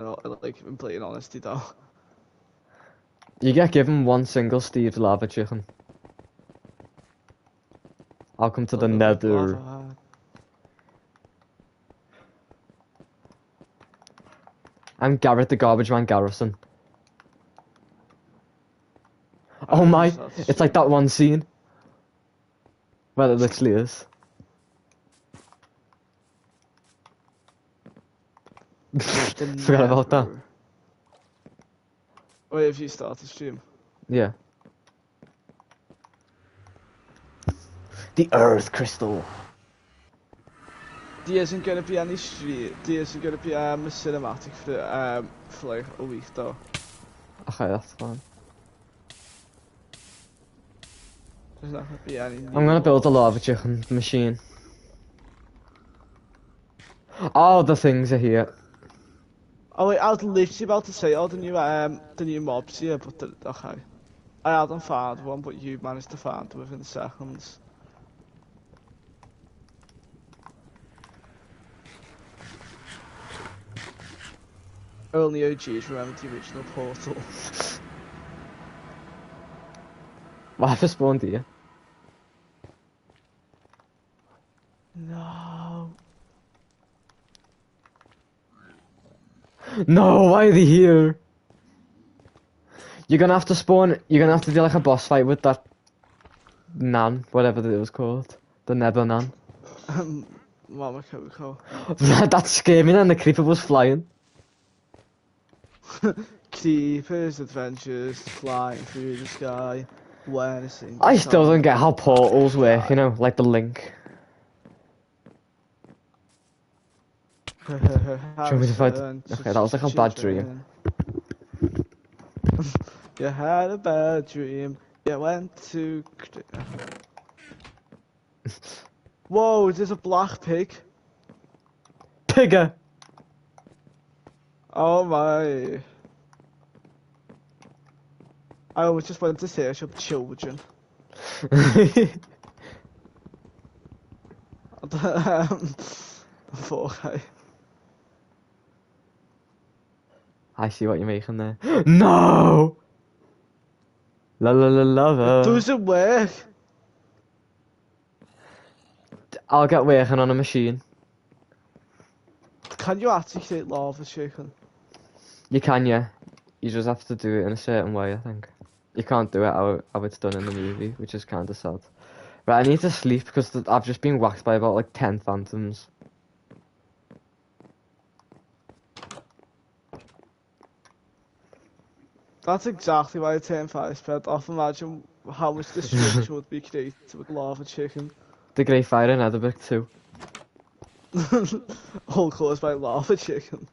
I like in plain honesty though. You get given one single Steve's lava chicken. I'll come to the Nether. Lava. I'm Garrett the Garbage Man Garrison. Oh my! It's like that one scene. Well, it literally is. Forgot about that. Wait, have you started stream? Yeah. The Earth Crystal. There isn't gonna be any stream. There isn't gonna be a cinematic for like a week though. Okay, that's fine. There's not gonna be any. I'm gonna build a lava chicken machine. Oh, the things are here. Oh wait, I was literally about to say all the new mobs here, but okay. I hadn't found one, but you managed to find them within seconds. Only OGs remember the original Portal. Why have I spawned here? No. No, why are they here? You're gonna have to spawn. You're gonna have to do like a boss fight with that Nan, whatever it was called, the Nether Nan. Mama Coco. That scared me. And the creeper was flying. Creepers, adventures, flying through the sky. When I still don't get how portals work. You know, like the link. Show me the fight. Okay, that was like a bad dream. You had a bad dream. You went to. Whoa, there's a black pig. Pigger. Oh my. I always just wanted to search up children. Okay. I see what you're making there. No! La la la lava. It doesn't work. I'll get working on a machine. Can you actually create lava chicken? You can, yeah. You just have to do it in a certain way, I think. You can't do it how it's done in the movie, which is kind of sad. But I need to sleep because I've just been whacked by about like 10 phantoms. That's exactly why I turned fire spread off. Imagine how much destruction would be created with lava chicken. The Great Fire in Netherbrick too. All caused by lava chicken.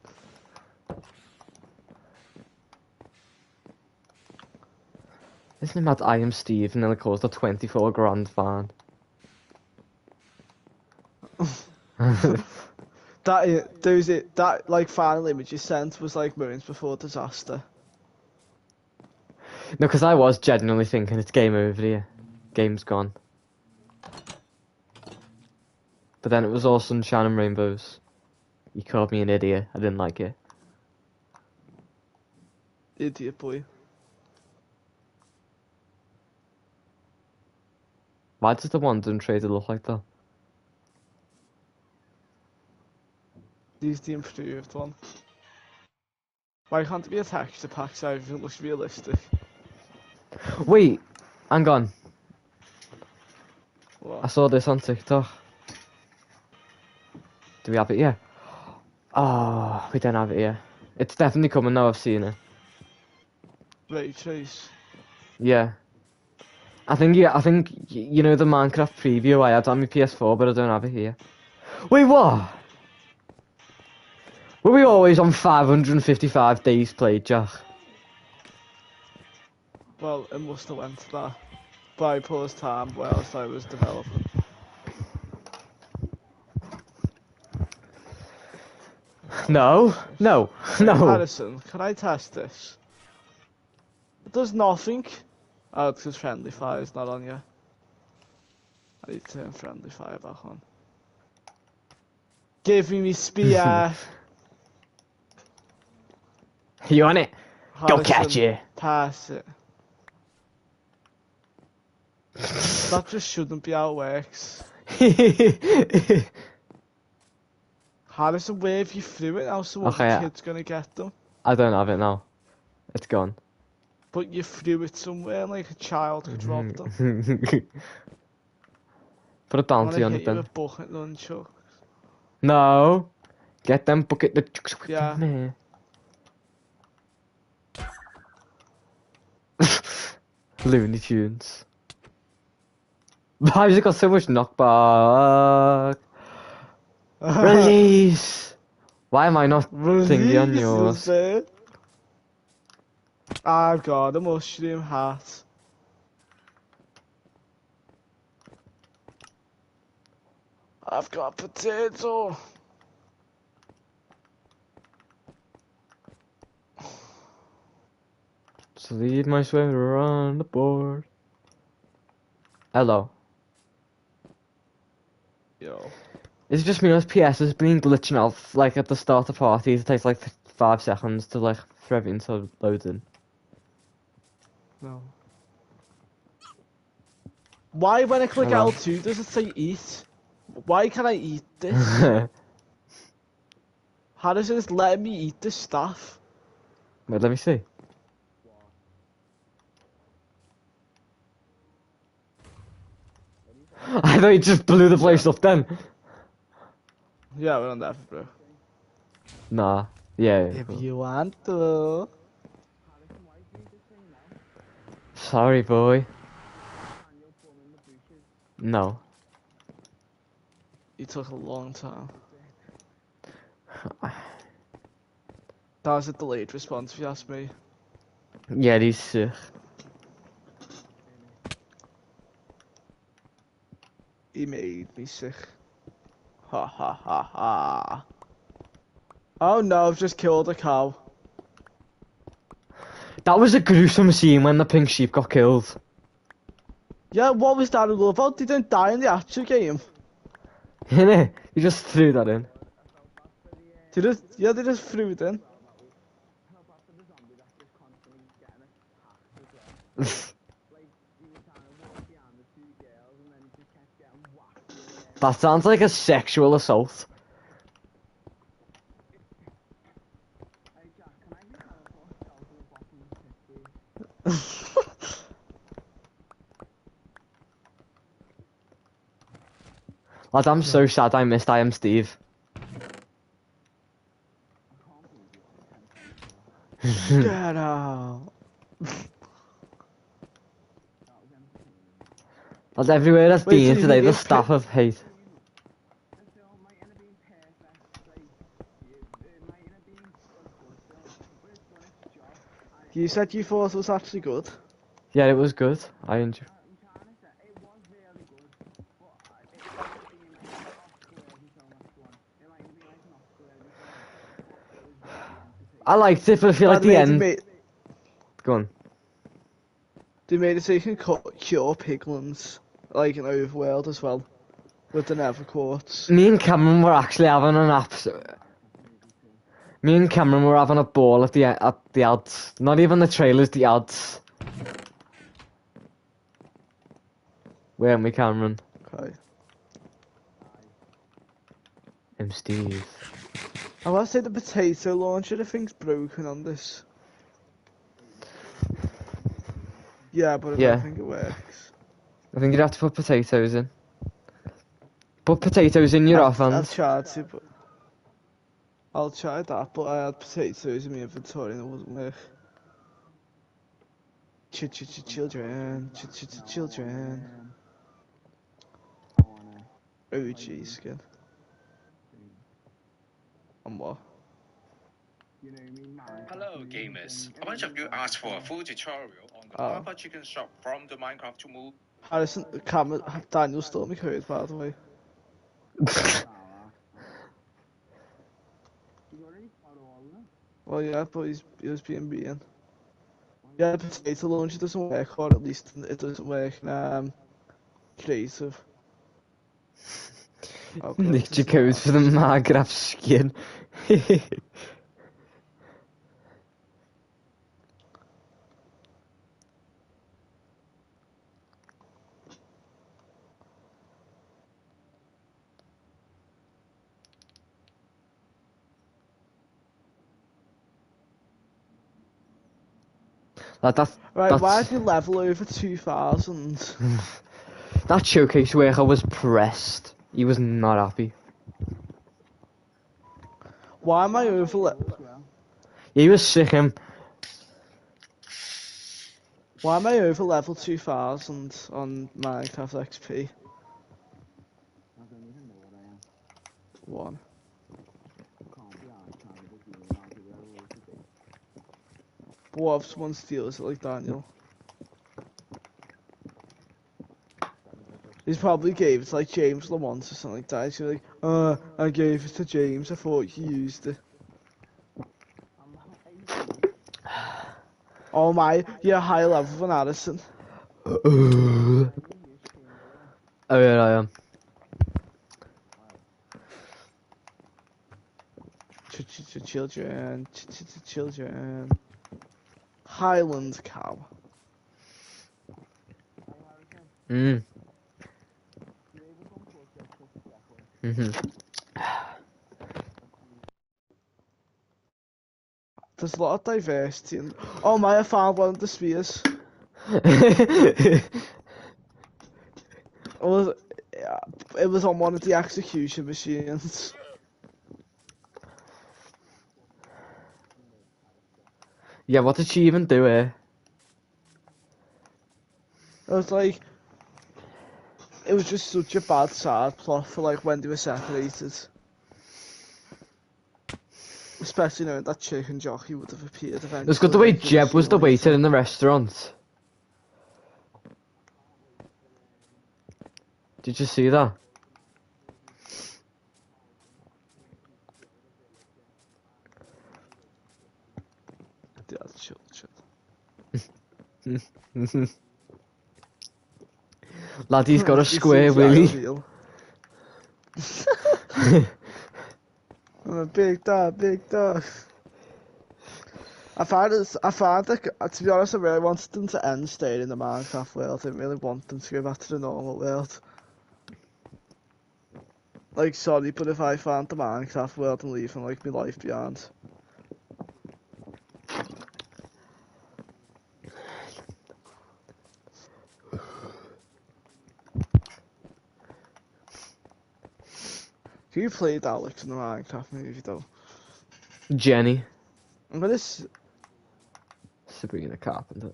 Isn't it mad I am Steve and then it caused a 24 grand fan? That like final image you sent was like moments before disaster. No, because I was genuinely thinking it's game over here. Game's gone. But then it was all sunshine and rainbows. You called me an idiot. I didn't like it. Idiot boy. Why does the Wandering Trader look like that? He's the improved one. Why can't it be a texture pack so everything looks realistic? Wait, hang on. What? I saw this on TikTok. Do we have it here? Oh, we don't have it here. It's definitely coming now, I've seen it. Ray trace. Yeah. I think you know the Minecraft preview I had on my PS4, but I don't have it here. Wait, what? Were we always on 555 days played, Jack? Well, it must have went to that. But I paused time whilst I was developing. No, no, no. Harrison, can I test this? It does nothing. Oh, it's because friendly fire's not on yet. I need to turn friendly fire back on. Give me spear. You on it? Go Harrison, catch it. pass it. That just shouldn't be how it works. Harrison, where have you threw it now so other Okay, kid's gonna get them? I don't have it now. It's gone. But you threw it somewhere like a child could drop them. Put a I bounty wanna on hit it you then. with bucket nunchuck. No. Get them bucket the Yeah. me. Looney Tunes. Why has it got so much knockback? Release! Why am I not thingy on Release yours? there. I've got a mushroom hat. I've got a potato. So leave my sweater on the board. Hello. Yo. It's just me, PS has been glitching out like at the start of parties. It takes like 5 seconds to like for everything to load in. No. Why when I click Hello. L2 does it say eat? Why can I eat this? How does it let me eat this stuff? Wait, let me see. I thought you just blew the place up then. Yeah, we're on that, bro. Nah. Yeah. If Cool. you want to. Sorry, boy. No. It took a long time. That was a delayed response if you ask me. Yeah, he's sick. He made me sick. Ha ha ha ha. Oh no, I've just killed a cow. That was a gruesome scene when the pink sheep got killed. Yeah, what was that all about? They didn't die in the actual game. Innit? You just threw that in. They just threw it in. That sounds like a sexual assault. Lad, I'm so sad I missed I Am Steve. Get out. Lad, everywhere I've Wait, so been you today, think the if staff have hate. you said you thought it was actually good? Yeah, it was good. I enjoyed. I liked it, but I feel By like the the way, end. Go on. they made it so you can cure piglins, like in Overworld as well, with the nether quartz. Me and Cameron were actually having an absolute. Me and Cameron were having a ball at the ads. Not even the trailers, the ads. Weren't we, Cameron? Okay. I'm Steve. I want to say the potato launcher, I think's broken on this. Yeah, but I don't Yeah. think it works. I think you'd have to put potatoes in. Put potatoes in your I've offhand. tried to, but I'll try that. But I had potatoes in my inventory and it wasn't work. Children, children. OG skin. And what? Hello, gamers. A bunch of you asked for a full tutorial on the Papa Chicken Shop from the Minecraft 2 move. Harrison, Cameron, Daniel stole my code, by the way. Well, yeah, but he was being mean. Yeah, the potato launcher doesn't work, or at least it doesn't work in creative. Oh, God, Nicked this your is codes for the actually- Margraf skin. Like Right, that's why did you level over 2,000? that showcase worker was pressed. He was not happy. Why am I over? He was sick him. Why am I over level 2,000 on Minecraft XP? One. But what if someone steals it like Daniel? He's probably gave it to like James Lamont or something like that. He's like, I gave it to James, I thought he used it. Oh my, you're higher level than Addison. Oh yeah, I am. Children. Highland cow. Mhm. There's a lot of diversity in... Oh my, I found one of the spears. It was on one of the execution machines. Yeah, what did she even do here? It was like... It was just such a bad side plot for like when they were separated. Especially knowing that chicken jockey would have appeared eventually. It was good the way like, in Jeb was the waiter simulator. in the restaurant. Did you see that? Yeah, chill. Laddie's got a It's square CGI willy. reveal. I'm a big dog. I found that, to be honest, I really wanted them to end staying in the Minecraft world. I didn't really want them to go back to the normal world. Like, sorry, but if I found the Minecraft world and leaving, like, my life behind. Who played Alex in the Minecraft movie, though? Jenny. I'm gonna... Sabrina Carpenter.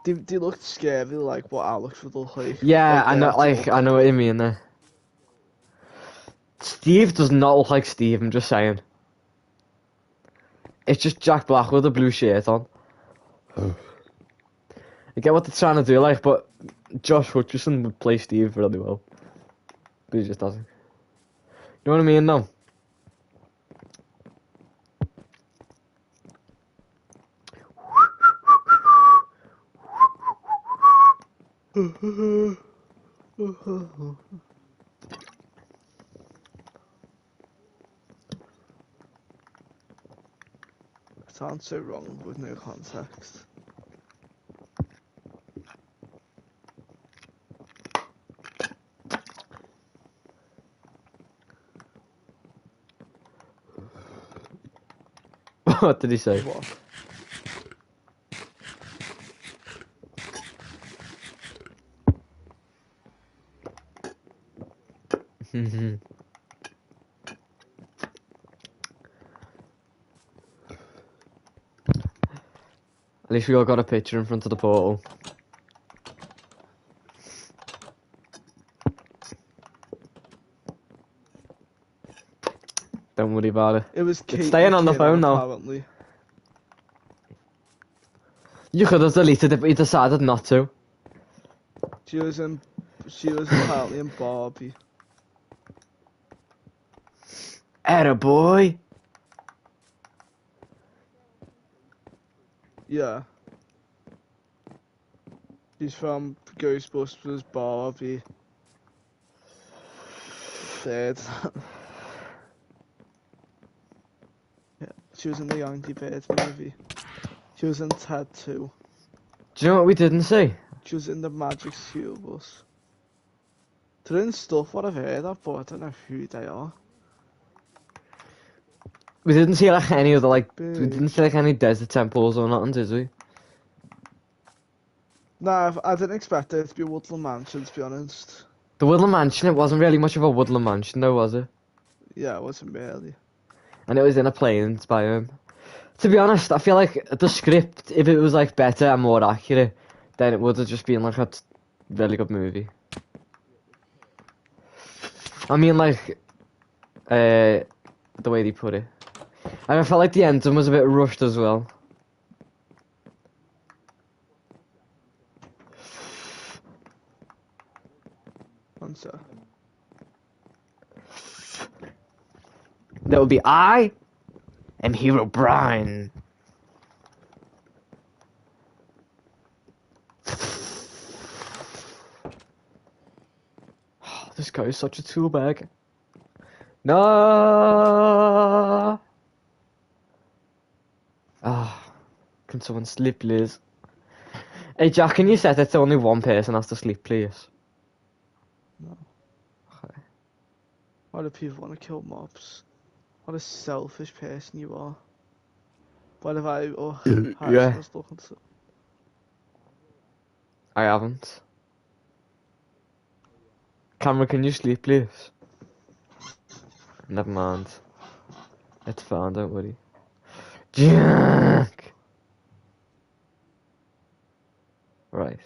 They looked scary, like, what Alex would look like. Yeah, Like, I know. Like, I know what you mean there. Steve does not look like Steve. I'm just saying. It's just Jack Black with a blue shirt on. I get what they're trying to do, like, but Josh Hutcherson would play Steve really well, but he just doesn't. You know what I mean, though? Sounds so wrong with no context. What did he say? What? At least we all got a picture in front of the portal. Don't worry about it. It was It's Kate staying on the McKinnon, phone now. apparently. You could have deleted it, but you decided not to. She was apparently in Barbie. Atta boy. Yeah. She's from Ghostbusters, Barbie. Third. Yeah, she was in the Angry Birds movie. She was in Ted 2. Do you know what we didn't see? She was in the Magic School Bus. They're in stuff what I've heard of, but I don't know who they are. We didn't see like any of the like. We Big. didn't see like any desert temples or nothing, did we? Nah, I didn't expect it to be a Woodland Mansion, to be honest. The Woodland Mansion, it wasn't really much of a Woodland Mansion though, was it? Yeah, it wasn't really. And it was in a plains biome. To be honest, I feel like the script, if it was like better and more accurate, then it would have just been like a really good movie. I mean, like, the way they put it. And I felt like the ending was a bit rushed as well. One sec. That would be I am Hero Brian. This guy is such a tool bag. No. Ah, can someone sleep, please? Hey Jack, can you set it to only one person has to sleep, please? No. Okay. Why do people want to kill mobs? What a selfish person you are. What have I... Oh, Harrison Yeah. was looking to... I haven't. Camera, can you sleep, please? Never mind. It's fine, don't worry. Jack! Right.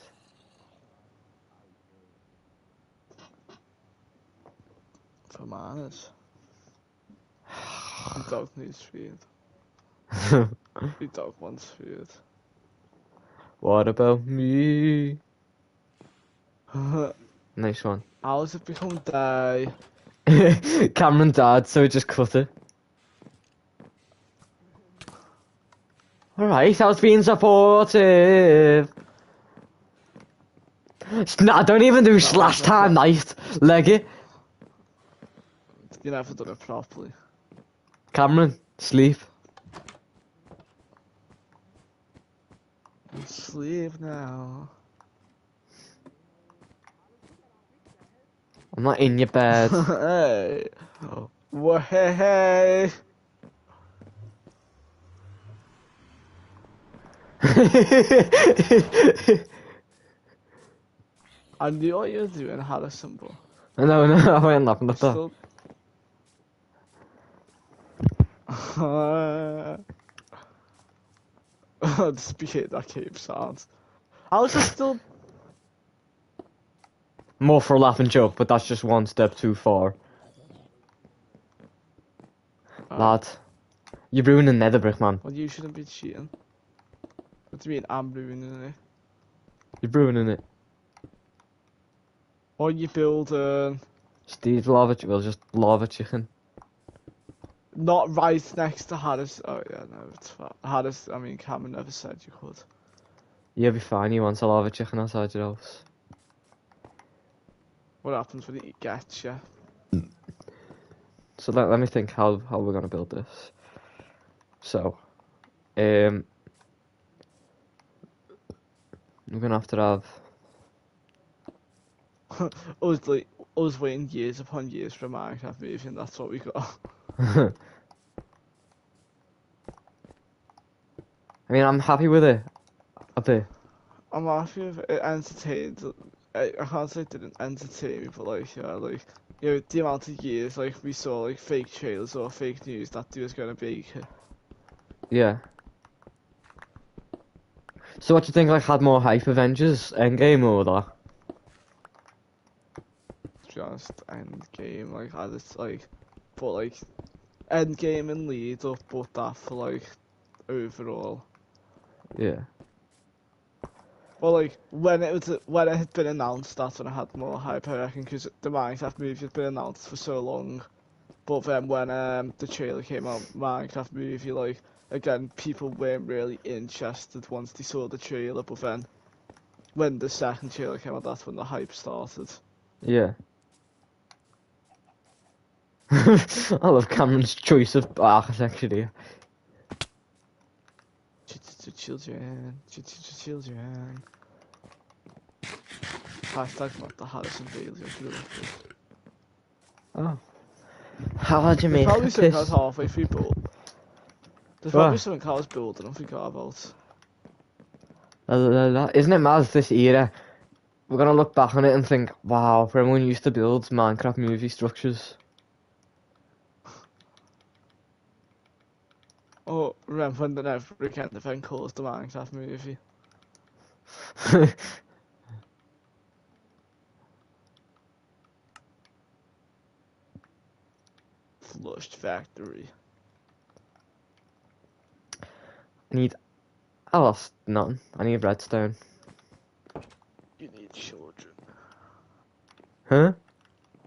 For manners. The dog needs food. The dog wants food. What about me? Nice one. How has it become day? Cameron died, so he just cut it. Alright, I was being supportive. Nah, don't even do slash time night. Leg it. You never done it properly. Cameron, sleep. Sleep now. I'm not in your bed. Hey. Whoa, hey, hey. I knew what you were doing, Harrison, but... No, I wasn't laughing at that. Still... Just behave that cave sounds. I was just still... More for a laughing joke, but that's just one step too far. Lad, you're ruining Netherbrick, man. Well, you shouldn't be cheating. What do you mean I'm ruining it? You're ruining it. Or you building... Steve, lava, well, just lava chicken. Not right next to Harris. Oh yeah, no, it's fine. Harris, I mean, Cameron never said you could. You'll be fine, you want a lava chicken outside your house. What happens when it gets you? So let me think how we're gonna build this. So, we're gonna have to have us waiting years upon years for a Minecraft movie, and that's what we got. I mean, I'm happy with it. A bit. I'm happy with it. It entertained. I can't say it didn't entertain me, but like, yeah, like, you know, the amount of years like we saw like fake trailers or fake news that there was gonna be. Yeah. So what do you think, like, had more hype, Avengers Endgame or that? To be honest, Endgame, like, had it like, but like, Endgame and lead up, but that for like, overall. Yeah. Well, like, when it had been announced, that's when I had more hype, I reckon, because the Minecraft movie had been announced for so long. But then when the trailer came out, Minecraft movie, like, again, people weren't really interested once they saw the trailer, but then when the second trailer came out, that's when the hype started. Yeah. I love Cameron's choice of architecture here. Children. Hashtag not the Harrison Bailey of the Oh. How did you There's make probably something I was this? halfway through build. There's probably something I was building and forgot about. La, la, la, la. Isn't it mad this era? We're gonna look back on it and think, wow, everyone used to build Minecraft movie structures. Oh, remember when the Netherbrick end event caused the Minecraft movie? Flushed factory. I need. I lost nothing. I need redstone. You need children. Huh?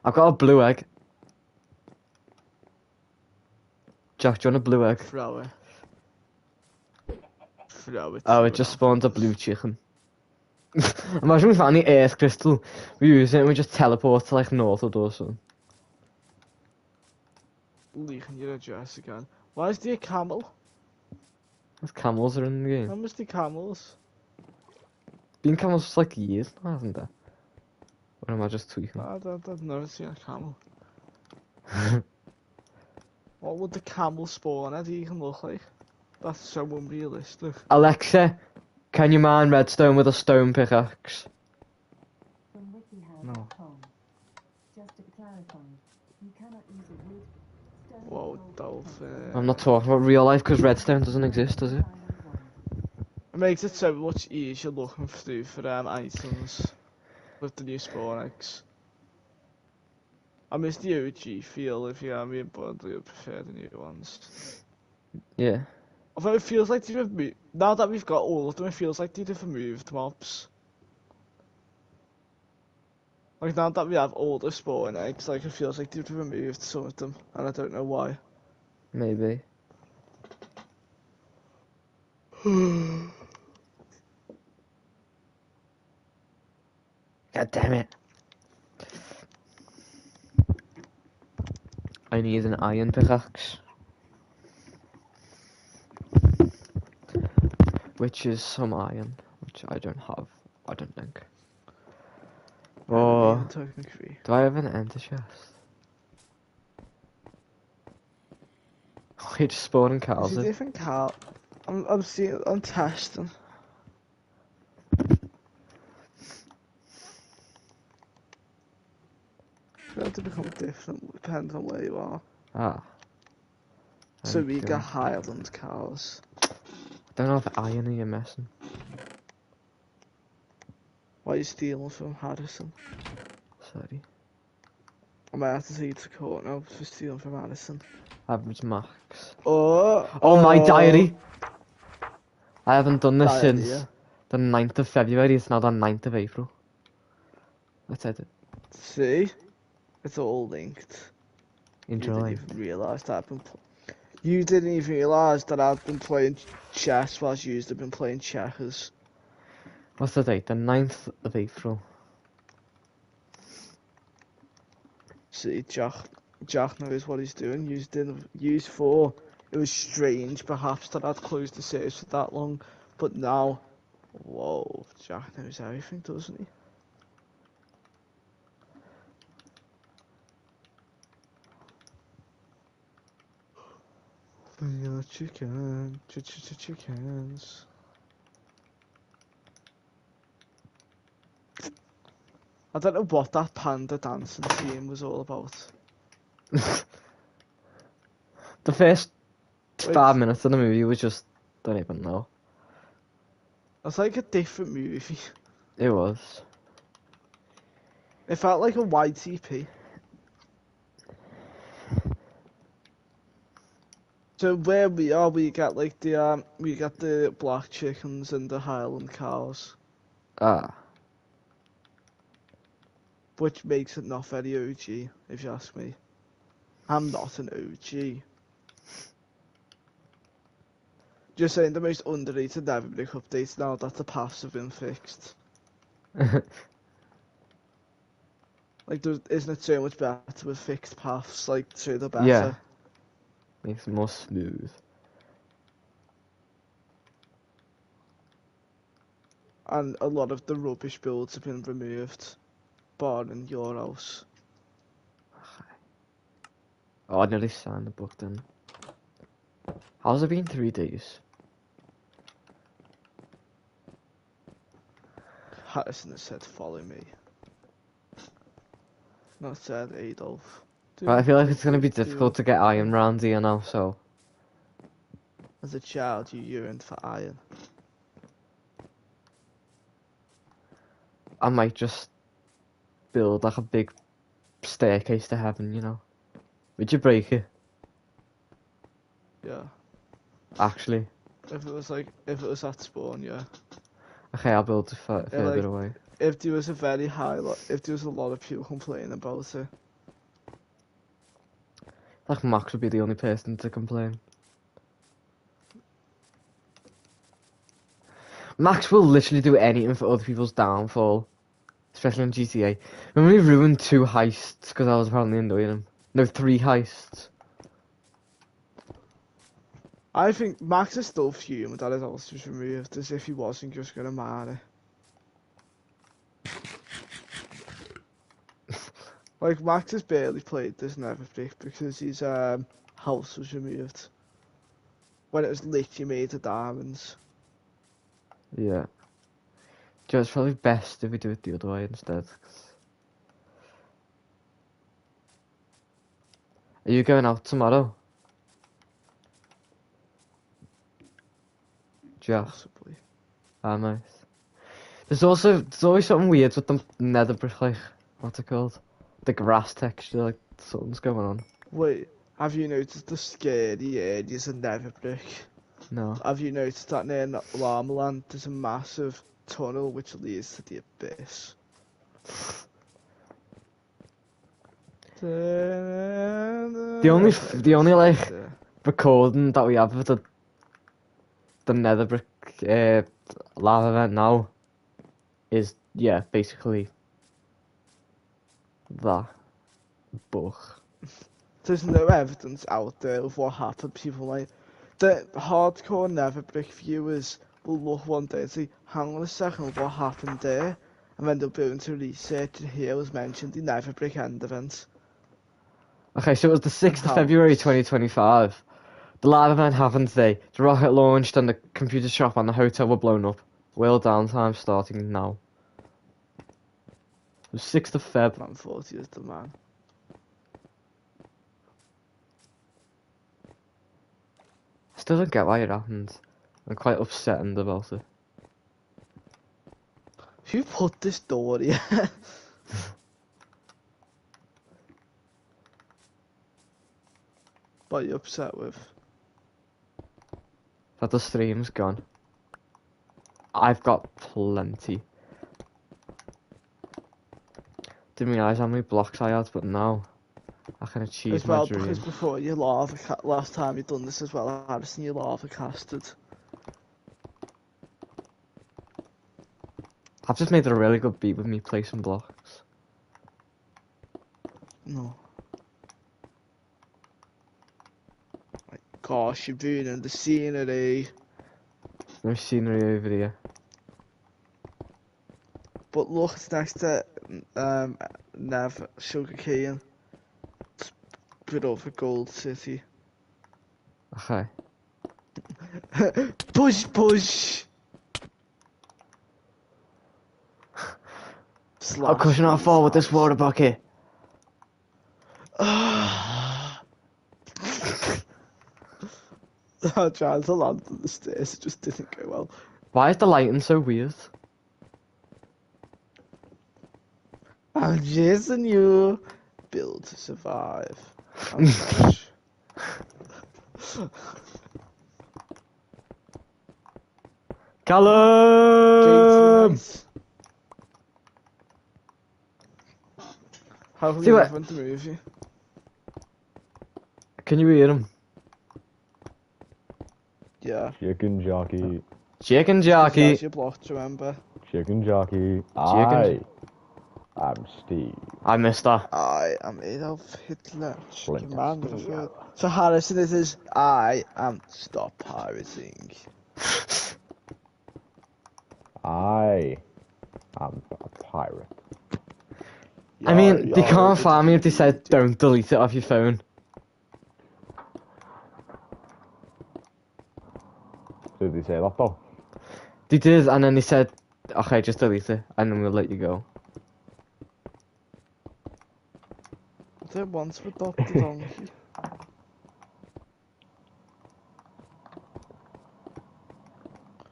I've got a blue egg. Jack, do you want a blue egg? Throw it. Throw it. Oh, see it what just spawned a happens. blue chicken. Imagine we found the earth crystal, we use it and we just teleport to like Northwood or something. Leaking your address again. Why is there a camel? Those camels are in the How game. much the camels? Been camels for like years now, hasn't there? Or am I just tweaking? I've never seen a camel. What would the camel spawn at even look like? That's so unrealistic. Alexa, can you mine redstone with a stone pickaxe? No. Just to be clarified, you cannot use a wood, stone, Whoa, or dolphin. I'm not talking about real life because redstone doesn't exist, does it? It makes it so much easier looking through for items with the new spawn eggs. I miss the OG feel if you have me, but I do prefer the new ones. Yeah. Although it feels like they've removed, now that we've got all of them, it feels like they've removed mobs. Like now that we have all the spawn eggs, like it feels like they've removed some of them, and I don't know why. Maybe. God damn it. I need an iron pickaxe. Which is some iron, which I don't have, I don't think. Oh, Technically. do I have an ender chest? We're just spawning Is cows it in. different cow? I'm seeing, I'm testing. It's going to become different depending on where you are. Ah. So there we go. got Highland cows. Don't have iron in your messing. Why are you stealing from Harrison? Sorry. I might have to take you to court now for stealing from Harrison. Average max. Oh, My diary! I haven't done this since diarrhea. the 9th of February, it's now the 9th of April. That's it. See? It's all linked. You didn't Interlinked. even realise that I've been you didn't even realise that I've been playing chess whilst you've been playing checkers. What's the date? The 9th of April. See, Jack knows what he's doing. Use 4. It was strange, perhaps, that I'd closed the series for that long, but now, whoa, Jack knows everything, doesn't he? Vanilla chicken, chickens. I don't know what that panda dancing scene was all about. The first Wait, 5 minutes of the movie was just, don't even know. it's like a different movie. It was. It felt like a YTP. So where we are, we got like we got the black chickens and the Highland cows, Ah. which makes it not very OG, if you ask me. I'm not an OG. Just saying, the most underrated Netherbrick updates now that the paths have been fixed. Like, isn't it so much better with fixed paths? Like, so the better. Yeah. Makes it more smooth. And a lot of the rubbish builds have been removed, barring your house. Oh, I nearly signed the book then. How's it been 3 days? Harrison has said, follow me. Not said Adolf. Right, I feel like it's gonna be difficult to get iron round here now, so... As a child, you yearned for iron. I might just build like a big staircase to heaven, you know? Would you break it? Yeah. Actually. If it was at spawn, yeah. Okay, I'll build it further like- away. If there was a very high, if there was a lot of people complaining about it. Like Max would be the only person to complain. Max will literally do anything for other people's downfall. Especially in GTA. Remember we ruined 2 heists because I was apparently annoying him. No, 3 heists. I think Max is still fuming that his house was removed, as if he wasn't just gonna marry. Like, Max has barely played this Netherbrick because his house was removed. When it was literally made of diamonds. Yeah. Joe, it's probably best if we do it the other way instead. Are you going out tomorrow? Jeff? Possibly. Ah, nice. There's always something weird with the Netherbrick, like, what's it called? The grass texture, like, something's going on. Wait, have you noticed the scary areas of Netherbrick? No. Have you noticed that near Llamaland there's a massive tunnel which leads to the abyss? The only like recording that we have of the Netherbrick lava event now is basically that book. There's no evidence out there of what happened. People like the hardcore Netherbrick viewers will look one day and say, hang on a second, what happened there? And then they'll go into research and here was mentioned the Netherbrick end event. Okay, so it was the 6th of February 2025. The live event happened today. The rocket launched and the computer shop and the hotel were blown up. World downtime starting now. The 6th of Feb. Man thought he was the man. I still don't get why it happened. I'm quite upsetting about it. Who put this door here? What are you upset with? That the stream's gone. I've got plenty. Didn't realise how many blocks I had, but now I can achieve As well, my dream. because before you last time you done this as well, Harrison, you lava casted. I've just made a really good beat with me placing blocks. No. My gosh, you're ruining the scenery. No scenery over here. But look, it's next to Nev Sugarcane. It's bit over Gold City. Okay. Push, push! I'll cushion our fall with this water bucket. I tried to land on the stairs, it just didn't go well. Why is the lighting so weird? I'm chasing you. Build to survive. I'm fresh. Callum! How have See you what- went the movie? Can you hear him? Yeah. Chicken jockey. Chicken Because jockey. you're blocked, remember? Chicken jockey. Chicken- I'm Steve. I missed that. I am Adolf Hitler. Flint. Commander of So Harrison, it is I am stop pirating. I am a pirate. I mean, they can't find me if they said don't delete it off your phone. Did they say that though? They did, and then they said Okay, just delete it, and then we'll let you go. There once with Dr. Donkey.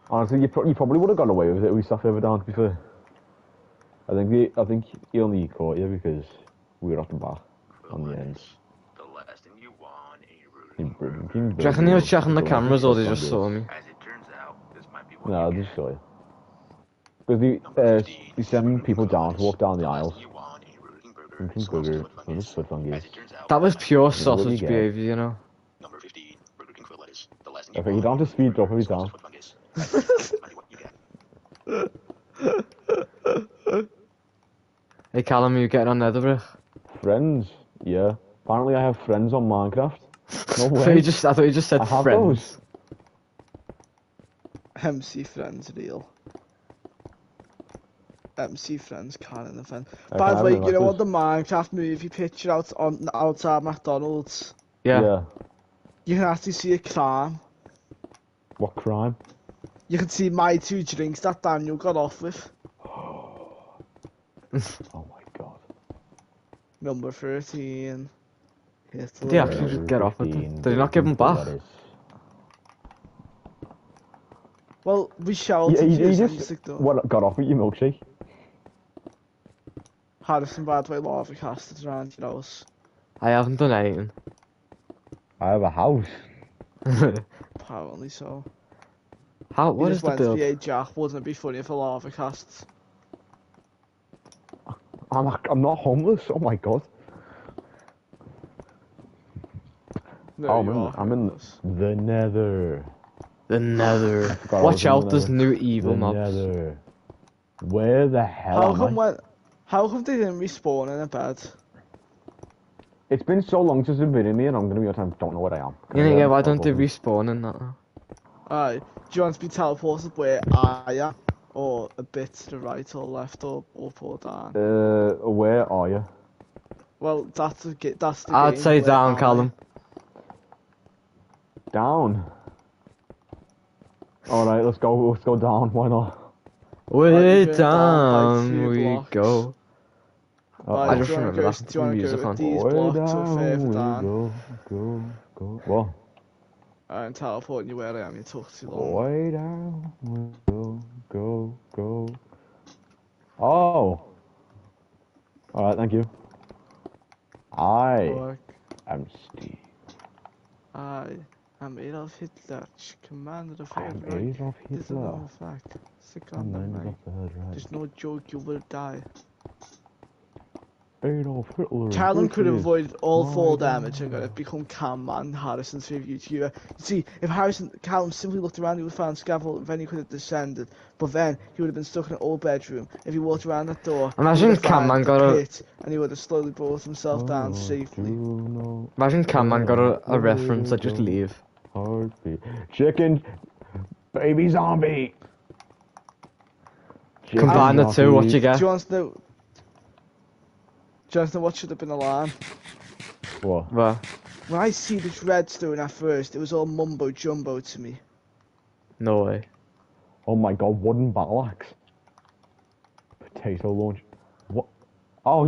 Honestly, you probably would have got away with it if we sat further down, to be fair. I think he only caught you because we were off the back on the end. The last thing you want Do Do you reckon he was checking the cameras or they just saw me? As it turns out, this might be No, they just saw you. Because they send people down to walk down the aisles. Something bigger, some foot fungus. That was pure what you sausage get. behaviour, you know. Number 15, Burger King for lettuce. The last thing Okay, you don't have to speed drop every time. Hey Callum, are you getting on Netherbrick? Friends, yeah. Apparently I have friends on Minecraft. No I way. thought you just said I have friends. those. MC Friends real. MC Friends can't offend. Okay, By the I way, haven't you know got what the Minecraft movie picture outside McDonald's? Yeah. You can actually see a crime. What crime? You can see my 2 drinks that Daniel got off with. Oh my god. Number 13. Did he actually just get off with them? Did he not give them back? Well, we shouted You you just what got off with your milkshake? Harrison, by the way, lava casted around your house. I haven't done anything. I have a house. Apparently so. How? You What is just the went to build? the Jack, wouldn't it be funny if a lava casts? I'm not homeless. Oh my god. No, Oh, you are I'm in homeless. the Nether. The Nether. forgot I Watch was in out, the there's Nether. new evil The mobs. Nether. Where the hell How am come I? how come they didn't respawn in a bed? It's been so long since I've been in here, and I'm gonna be honest, I don't know where I am. Can I Yeah, get yeah, a why don't they teleport, respawn in that now? Aye. Do you want to be teleported where I am? Or a bit to the right or left or up or down? please? Where are you? Well, that's the I'd game. say Where down, am I? Callum. Down. Alright, let's go down, why not? Way you're going down by down 2 we blocks. go. Right, I do just you want remember to go? that Do you want to music go with on. these Way blocks or down further we down? go. What? I'm teleporting you where I am. You took too long. Way down we go. Oh! Alright, thank you. I Fuck. am Steve. I am Adolf Hitler, commander of I am Third Reich. Adolf This is a Hitler. known fact. Sick on the Commander mic. of the Third Reich. There's no joke, you will die. Adolf Hitler. Callum could have bitches. avoided all My fall God. damage and got it become Cam Man, Harrison's favourite YouTuber. You see, if Callum simply looked around, he would have found scaffold, then he could have descended. But then, he would have been stuck in an old bedroom. If he walked around that door, Imagine he would have Cam Man found got the a- pit, and he would have slowly brought himself down safely. Imagine Camman got a reference, I'd just leave. Heartbeat. Chicken. Baby zombie. Chicken Combine the two, what you jockey. get? Do you want to know? Do you want to know what should have been alarm? What? Well, When I see this redstone at first, it was all mumbo jumbo to me. no way. Oh my god, wooden battle axe. Potato launch. What? Oh,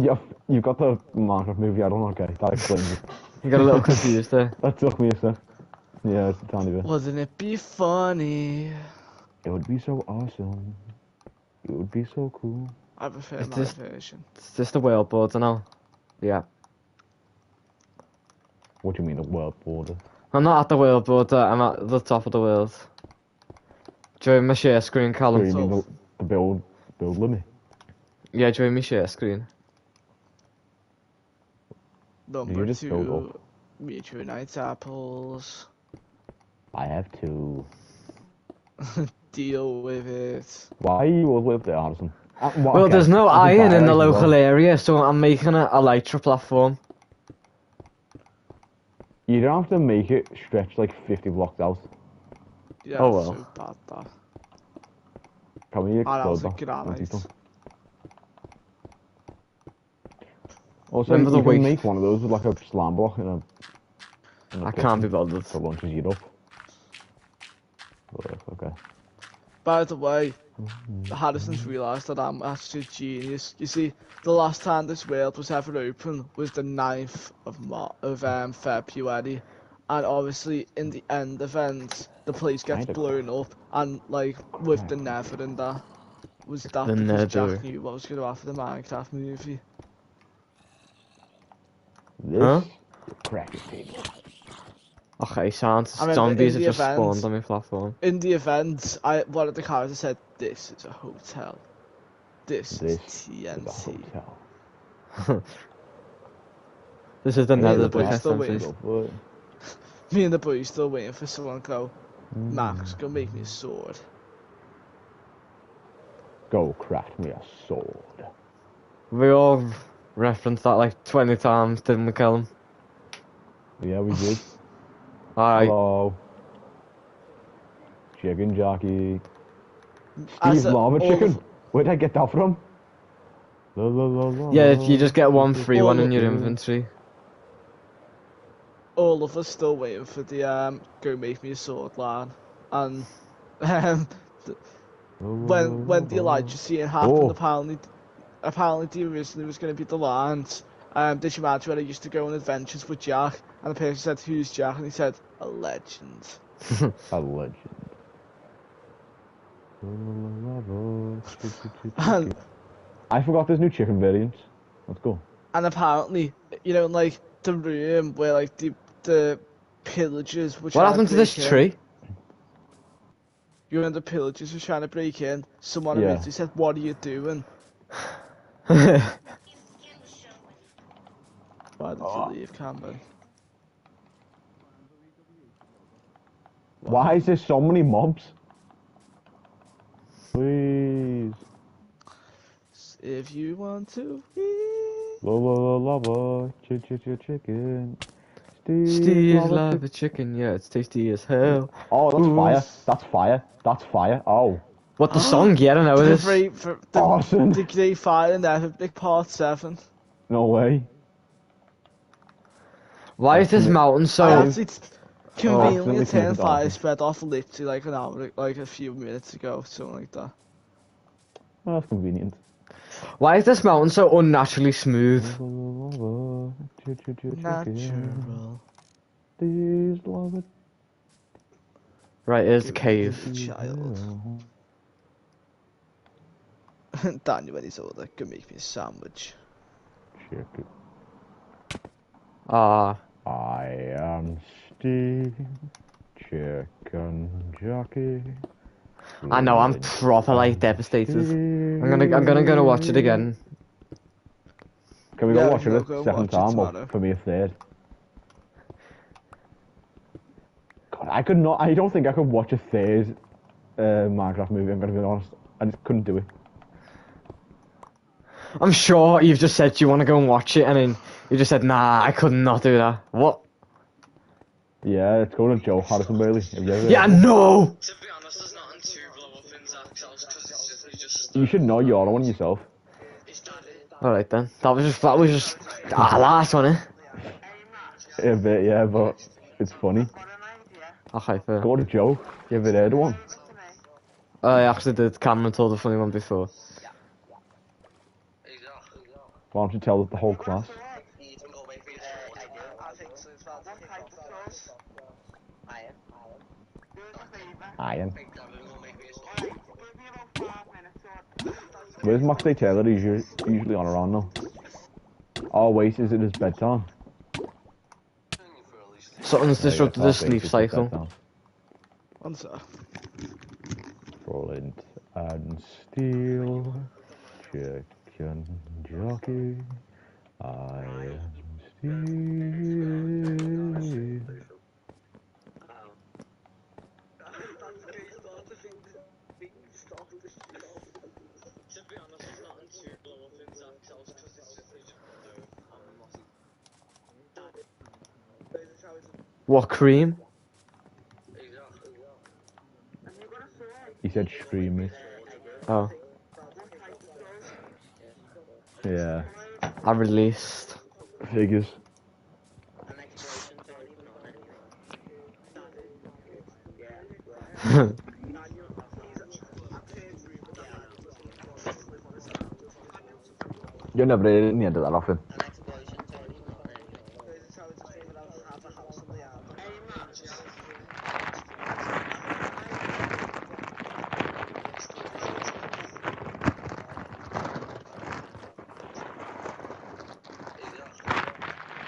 you've got the Minecraft movie, I don't know, okay. That explains it. You got a little confused there. That took me a sec. Yeah, it's a tiny bit. Wouldn't it be funny? It would be so awesome. It would be so cool. I prefer Is my this- version. It's just the whale boards now. Yeah. What do you mean, a world border? I'm not at the whale board, I'm at the top of the world. Join my share screen, So Callum. you mean the build limit? Yeah, join my share screen. Number just build 2, meteorite apples. I have to. Deal with it. Why are you all live there, Harrison? Well, there's no iron in the local area, so I'm making a elytra platform. You don't have to make it stretch like 50 blocks out. Yeah, Oh, it's well. so bad that. Can we that was explode a that? once he's granite. done? Also, Remember the you can week- make one of those with like a slam block and a I can't be bothered. that launches you up. But, okay. By the way, Harrison's realised that I'm actually a genius. You see, the last time this world was ever open was the 9th of February, and obviously in the end event, the place gets Kinda blown up, and like with the Nether and that. Was that The because Nether. Jack knew what was going to happen in the Minecraft movie? This Huh? crack your table. Okay, sounds I remember zombies in have the just spawned event, on my platform. one of the characters said, "This is a hotel. This is This is a TNT." hotel. This is the Me and the Netherbrick boys still SMC. waiting. Me and the boys still waiting for someone to go. Max, go make me a sword. Go craft me a sword. We all referenced that like 20 times, didn't we, Callum? Yeah, we did. Alright. Hello. Chicken jockey. As Steve a- Lava all chicken. of- Where'd I get that from? La, la, la, la, Yeah, la. you just get one free one in your Yeah. inventory. All of us still waiting for the go make me a sword line, and um, when the Elijah scene happened, Oh. apparently the originally was going to be the lines. Did you imagine when I used to go on adventures with Jack? And the person said, "Who's Jack?" And he said, "A legend." A legend. And I forgot there's new chicken variants. Let's go. and apparently, you know, like the room where like the pillagers were What trying happened to to this break in. tree? You know, the pillagers were trying to break in. Someone Yeah. immediately said, "What are you doing? Why did you leave, Cameron?" Why is there so many mobs? Please. If you want to Lava, lava, chicken. Steve lava, love a chicken, yeah, it's tasty as hell. Oh, that's Ooh. fire. That's fire. That's fire. Oh. What, the song? Yeah, I don't know this. Awesome. The Great Fire in Netherbrick Part 7. No way. Why is this mountain I so... actually conveniently accidentally turned turned it fire off. spread off literally like an hour, like a few minutes ago, something like that. Oh, that's convenient. Why is this mountain so unnaturally smooth? Natural. These lava Right, here's the Give cave. me child. Daniel, when he's older, can make me a sandwich. chicken. Ah, I am Steve, chicken jockey. I know, I'm proper like devastated. I'm gonna go watch it again. Can we go Yeah, watch it we'll a go second watch it time, or tomorrow. for me a third? God, I could not. I don't think I could watch a third Minecraft movie. I'm gonna be honest. I just couldn't do it. I'm sure you've just said you want to go and watch it, and then you just said, nah, I could not do that. What? Yeah, it's going to Joe Harrison Bailey. Have you ever Yeah, heard of him? no! To be honest, there's nothing too blow up in Zach's house because it's just You should know you're the one yourself. Alright then, that was just last one, eh? A bit, yeah, but it's funny. Okay, fair. Go to Joe. You ever heard of one? I actually did. Cameron told a funny one before. Why don't you tell the whole class? Iron. Where's Max Day Taylor? He's usually on around now. Oh wait, is it his bedtime? Something's disrupted the sleep It's his cycle. bedtime. One sec. Flint and steel, chicken jockey. I am Steve. What, cream? He said streamy. Oh, Yeah. I released. Figures. You're never in the end of that often.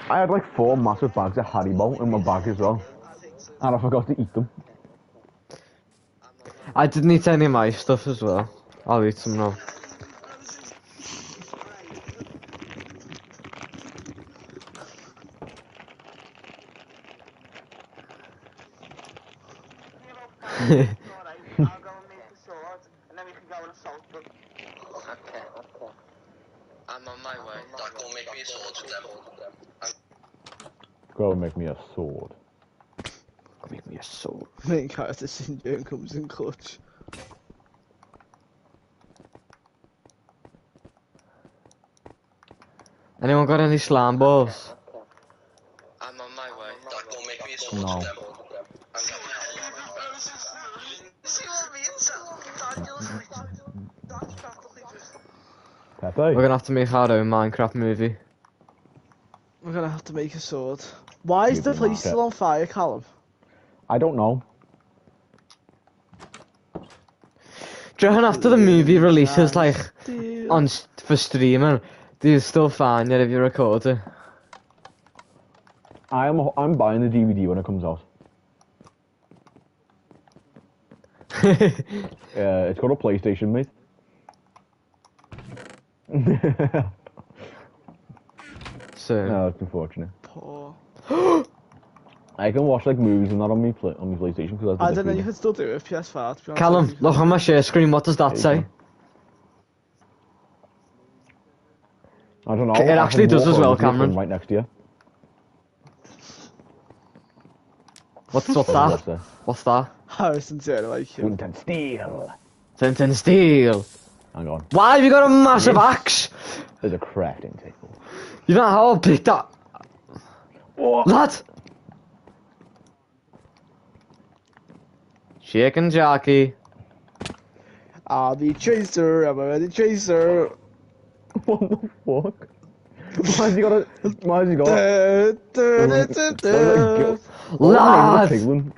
I had like 4 massive bags of Haribo in my bag as well. And I forgot to eat them. I didn't eat any of my stuff as well. I'll eat some now. I'm on my way. Dad, go make me a sword with them. Go and make me a sword. Make me a sword. Main character syndrome comes in clutch. Anyone got any slime balls? I'm on my way. Dad, go make me a sword No. with them. See what I mean? So, Daniel's like, Dad's practically just... Pepe? We're gonna have to make our own Minecraft movie. We're gonna have to make a sword. Why is the Maybe place not. still on fire, Callum? I don't know. Do you reckon after the movie releases, like, Steel. for streaming, do you still find it if you record it? I'm buying the DVD when it comes out. It's got a PlayStation, mate. So, No, it's unfortunate. Poor. I can watch like movies and that on my PlayStation because I don't know, you could still do it with PS5. To be honest, Callum, you look could- on my share screen, what does that Yeah, you say? can. I don't know. It actually does as well, Cameron. Right next to you. What's What's that? that? What's that? Harrison Taylor, like you. Wooden Steel. Tintin Steel. Hang on. Why have you got a massive Yes. axe? There's a crafting table. You know how big that... What? Lad! Chicken jockey. I'm the chaser, I'm a chaser. What the fuck? Why's he got a... Why's he got... Lad!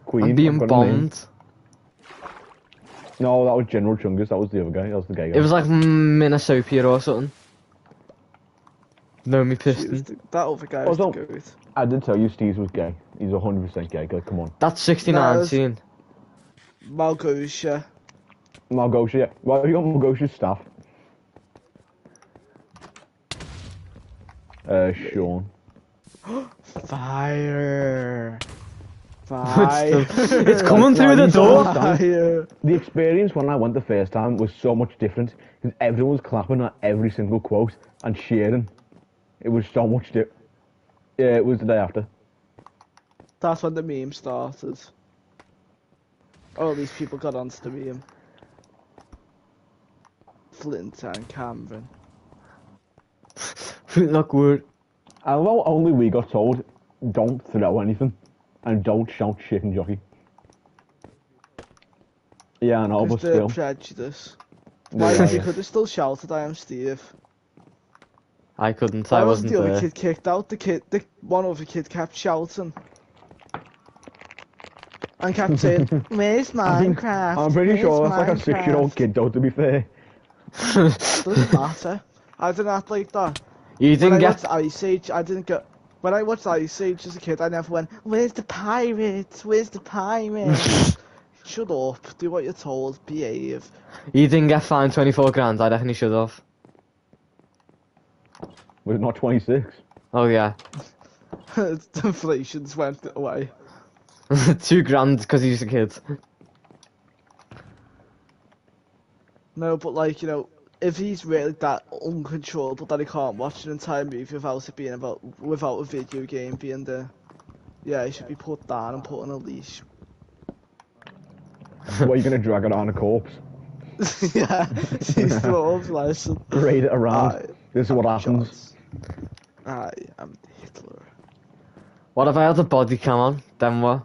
Queen. I'm being I've got a name. bombed. No, that was General Chungus. That was the other guy. That was the gay guy. It was like Minnesota or something. No, me piston. That other guy was the goat. I did tell you Steve was gay. He's 100% gay. Like, come on. That's 6019. Malgosia. Malgosia. Yeah. Why have you got Malgosia's staff? Sean. Fire. It's Fire. it's coming through the door. Fire. The experience when I went the first time was so much different because everyone was clapping at every single quote and cheering. It was so much different. Yeah, it was the day after. That's when the meme started. All these people got onto the meme. Flint and Cameron. Look weird. Although only we got told, don't throw anything and don't shout chicken jockey. Yeah, I know, but Because still. prejudice. Yeah, Why yeah. you could have still shouted, I am Steve. I couldn't. Why I wasn't wasn't the other there. kid kicked out? The one other kid kept shouting. And kept saying, where's Minecraft? I'm pretty sure that's like a Minecraft?" 6-year-old kid though, to be fair. Doesn't matter. I didn't act like that. You When didn't I get. watched Ice Age, I didn't get. When I watched Ice Age as a kid, I never went, where's the pirates? Where's the pirates? Shut up. Do what you're told. Behave. You didn't get fined 24 grand. I reckon you should have. Was it not 26? Oh yeah. Inflation's went away. 2 grand because he's a kid. No, but like, you know, if he's really that uncontrollable that he can't watch an entire movie without it being without a video game being there, yeah, he should be put down and put on a leash. What, are you going to drag it on a corpse? Yeah, he's the lesson. Parade it around. This is what happens. I am Hitler. What if I had a body cam on? Then what?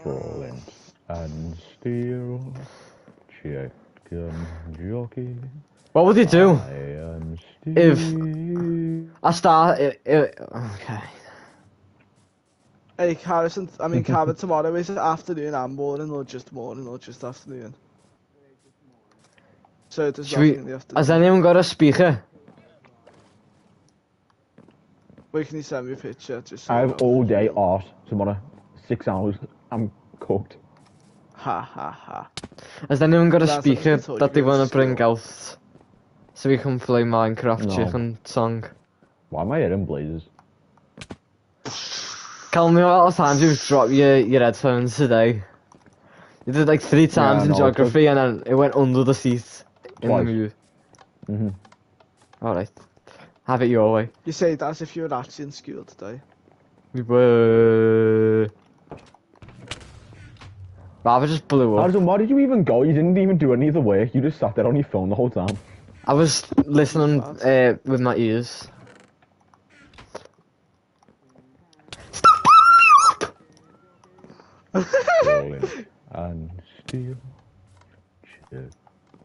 Flint and steel. chicken jockey. What would you do I am if Steve. I start? Okay. Hey, Harrison, I mean, Cabin, tomorrow is it afternoon and morning, or just afternoon? So there's Should we? nothing in the Has afternoon. anyone got a speaker? Wait, can you send me a picture? Just so I I have know? all day off tomorrow. 6 hours. I'm cooked. Ha ha ha. Has anyone got a Sounds like speaker you told that you they go to want to bring school. out so we can play Minecraft No. Chicken song? Why am I hearing blazes? Tell me what all the times you've dropped your headphones today. You did like 3 times Yeah, in no, it's geography and then it went under the seat in the Twice. move. Mm-hmm. Alright. Have it your way. You say that as if you were actually in school today. We were... Rather just blew up. Harrison, why did you even go? You didn't even do any of the work. You just sat there on your phone the whole time. I was listening with my ears. Rolling and steal.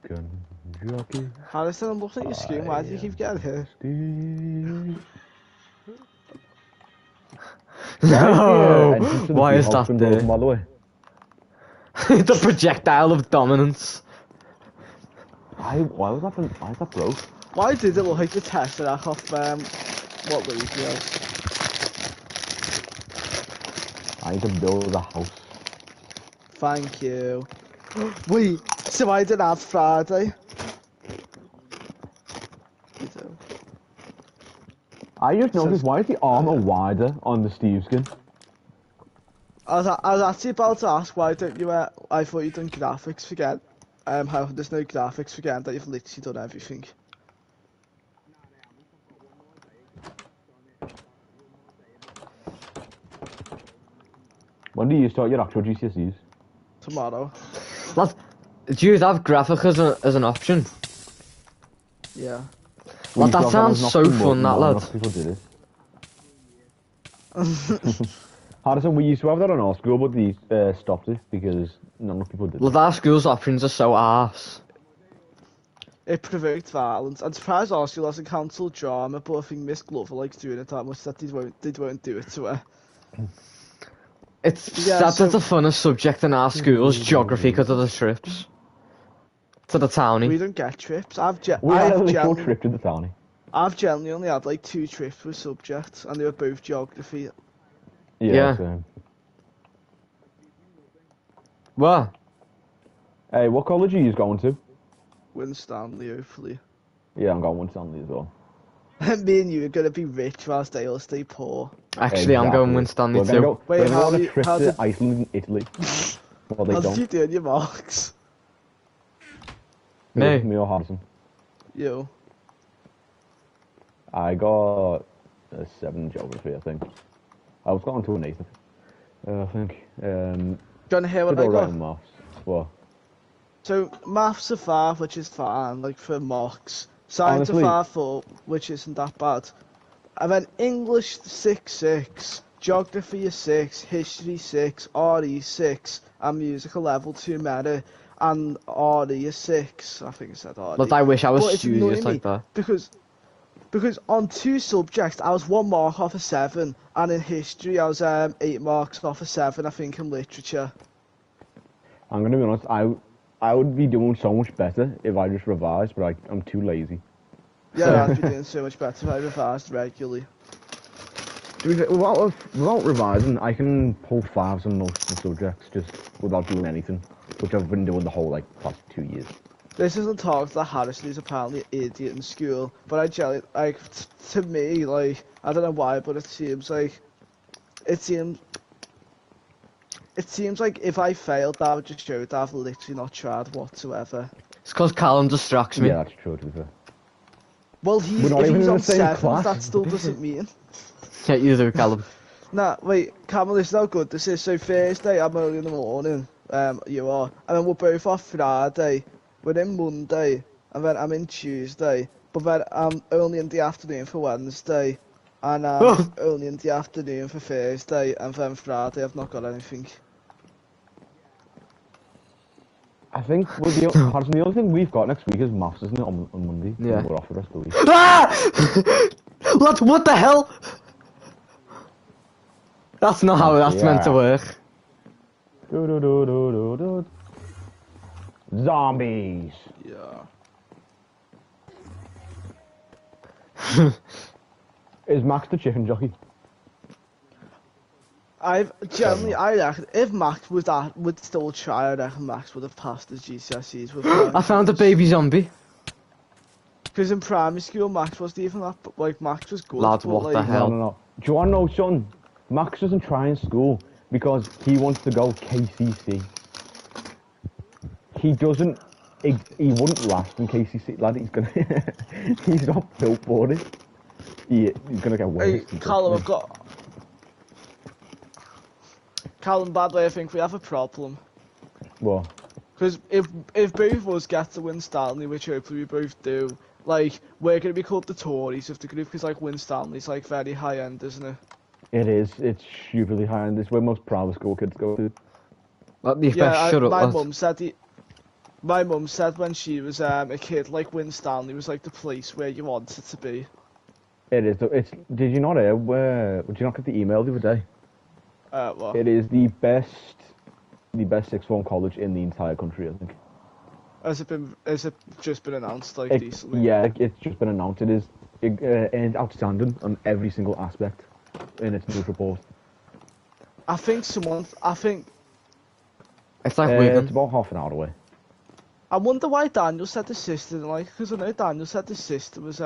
Chicken jockey. Harrison, I'm looking at your screen. Why do you keep getting hit? Steve. No! Entrance to the Why beach is house that been there? broken, by the way? The projectile of dominance. Why is that broke? Why did it look like the Tesseract off what league he has? I need to build a house. Thank you. Wait, so I did have Friday. You do. I just So- noticed, why is the armor wider on the Steve skin? I was actually about to ask why don't you I thought you'd done graphics again. How there's no graphics again, that you've literally done everything. When do you start your actual GCSEs? Tomorrow. Lad, do you have graphic as an option? Yeah. Lad, that sounds so fun, that lad. Enough people did it. Harrison, we used to have that on our school, but they stopped it because not enough people did Lad, it. our school's options are so arse. It provoked violence. I'm surprised our school hasn't cancelled drama, but I think Miss Glover likes doing it that much that they won't do it to her. Yeah, That's so- the funnest subject in our school's geography because of the trips. To the We townie. don't get trips. We had a literal trip to the townie. I've generally only had like 2 trips with subjects, and they were both geography. Yeah. Same. What? Hey, what college are you going to? Winstanley, hopefully. Yeah, I'm going to Stanley as well. Me and you are gonna be rich whilst they all stay poor. Actually, I'm going Winstanley We're gonna too. go, Wait, we're gonna go on how a you- trip how to did- Iceland and Italy. Well, they How did don't. you do in your marks? Me? Me or Harrison. You. I got a 7 in geography, I think. I was going to an 8, I think. Do you wanna hear what Did I alright got? in maths. What? So, maths are 5, which is fine, like for mocks. Science Honestly- are 5-4, which isn't that bad. And then English 6-6, Geography is 6, History 6, RE 6, and Musical level 2 merit, and RE is 6. I think I said RE. Lad, I wish I was But it's studious annoying like me that. because on 2 subjects I was 1 mark off of 7, and in history I was 8 marks off of 7. I think in literature. I'm gonna be honest, I would be doing so much better if I just revised, but I'm too lazy. Yeah, I'd be doing so much better if I revised regularly. Without revising, I can pull 5s on most of the subjects just without doing anything, which I've been doing the whole past 2 years. This isn't talk that Harrison is apparently an idiot in school, but I generally, to me, I don't know why, but it seems like if I failed, that would just show that I've literally not tried whatsoever. It's because Callum distracts me. Yeah, that's true, to be fair. Well, We're not if even he's in on the same 7, class. that still doesn't mean. Yeah, you do, Callum. Nah, wait, Cameron, this is how good this is. So Thursday, I'm early in the morning, you are, and then we're both off Friday, we're in Monday, and then I'm in Tuesday, but then I'm only in the afternoon for Wednesday, and I'm only in the afternoon for Thursday, and then Friday I've not got anything. I think the only thing we've got next week is maths, isn't it? On Monday. Yeah. We're off the rest of the week. Ah! What the hell? That's not how that's meant to work. Zombies. Yeah. Is Max the chicken jockey? I reckon if Max would still try, I reckon Max would have passed his GCSEs with I found a baby zombie. Because in primary school, Max wasn't even that, like, Max was good. Lad, but, what the like, hell? No. Do you want to know, son? Max doesn't try in school because he wants to go KCC. He doesn't. He wouldn't last in KCC, lad. He's gonna. He's not built for it. He's gonna get worse. Hey, Callum, Callum, by the way, I think we have a problem. What? Because if both of us get to win Stanley, which hopefully we both do, like, we're going to be called the Tories of the group, because, like, win Stanley's, like, very high-end, isn't it? It is. It's stupidly high, and it's where most private school kids go to. Like, you best shut up, my lad. mum said when she was a kid, like, win Stanley was, like, the place where you wanted to be. It is. Did you not hear did you not get the email the other day? What? It is the best sixth form college in the entire country, I think. Has it just been announced, like, decently? Yeah, it's just been announced. It is outstanding on every single aspect in its news report. I think it's like It's Wigan. about half an hour away. I wonder why Daniel said his sister, like, because I know Daniel said his sister was,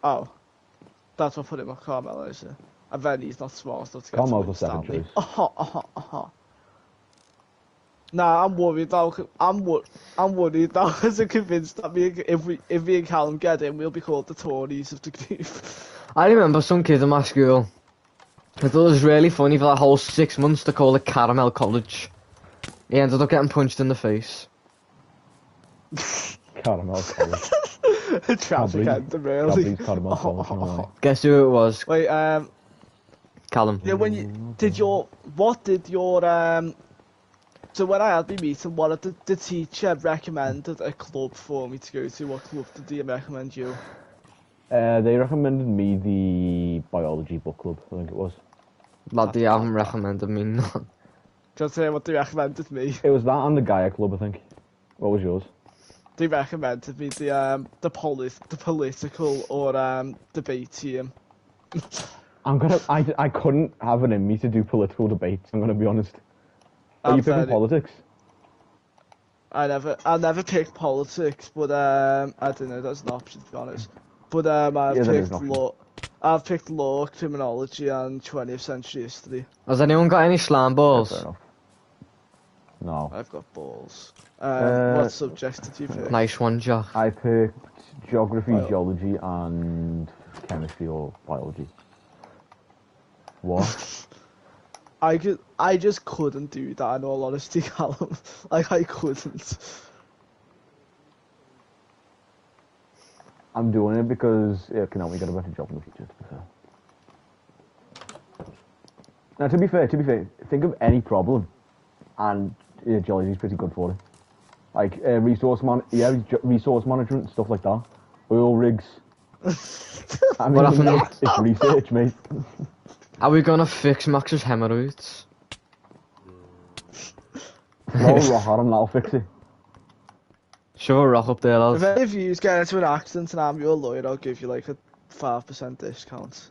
Oh. That's what put him on Carmelo, is it? I bet he's not smart enough to get Carmelo's to a second Stanley. choice. Nah, I'm worried though. I'm worried though, because I'm convinced that if me and Callum get in, we'll be called the Tories of the group. I remember some kid in my school. I thought it was really funny for that whole 6 months to call it Caramel College. He ended up getting punched in the face. Caramel College. Traffic ended, really. Caramel College, no way. Guess who it was? Wait, Callum. yeah, so when I had my meeting, what did the teacher recommended a club for me to go to? What club did he recommend you? They recommended me the biology book club, I think it was. Lad, they haven't recommended me none. Just hear what they recommended me. It was that and the Gaia club, I think. What was yours? They recommended me the political or debate team. I couldn't have it in me to do political debates, I'm gonna be honest. Are you picking politics? I never picked politics, but I don't know, that's an option to be honest. But I've picked law, criminology and 20th century history. Has anyone got any slam Yeah, balls? fair enough. No. I've got balls. What subjects did you pick? Nice one, Jack. I picked geography, geology and chemistry or biology. What? I just couldn't do that in all honesty, Callum. Like, I couldn't. I'm doing it because it can help me get a better job in the future, to be fair. Now, to be fair, think of any problem, and geology's pretty good for it. Like, resource management and stuff like that. Oil rigs. I mean, What happened? it's research, mate. Are we gonna fix Max's hemorrhoids? Throw a rock at him, that'll fix it. Shove a rock up there, If lads. any of you get into an accident and I'm your lawyer, I'll give you like a 5% discount.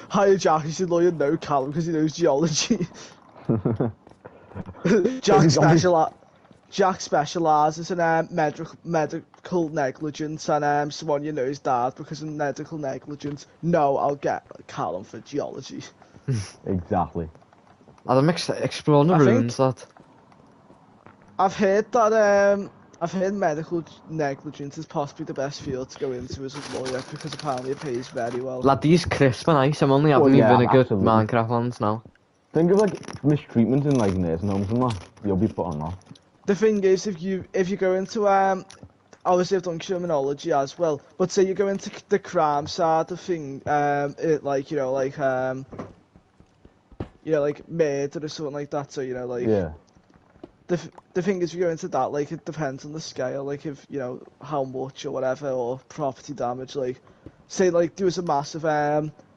Hire Jack, he's your lawyer, no Callum, because he knows geology. Jack specialises in medical negligence, and someone you know is dad because of medical negligence. No, I'll get Callum for geology. Exactly. I'm exploring the I think- ruins, lad. I've heard that medical negligence is possibly the best field to go into as a lawyer because apparently it pays very well. Lad, these crisp and ice. I'm only having Well, yeah, vinegar absolutely. Minecraft ones now. Think of like mistreatment in like nursing homes and that. You'll be put on that. The thing is, if you go into obviously I've done criminology as well, but say you go into the crime side of thing, you know, like murder or something like that. So you know, like Yeah. the thing is, if you go into that, like it depends on the scale, like if you know how much or whatever, or property damage. Like, say like there was a massive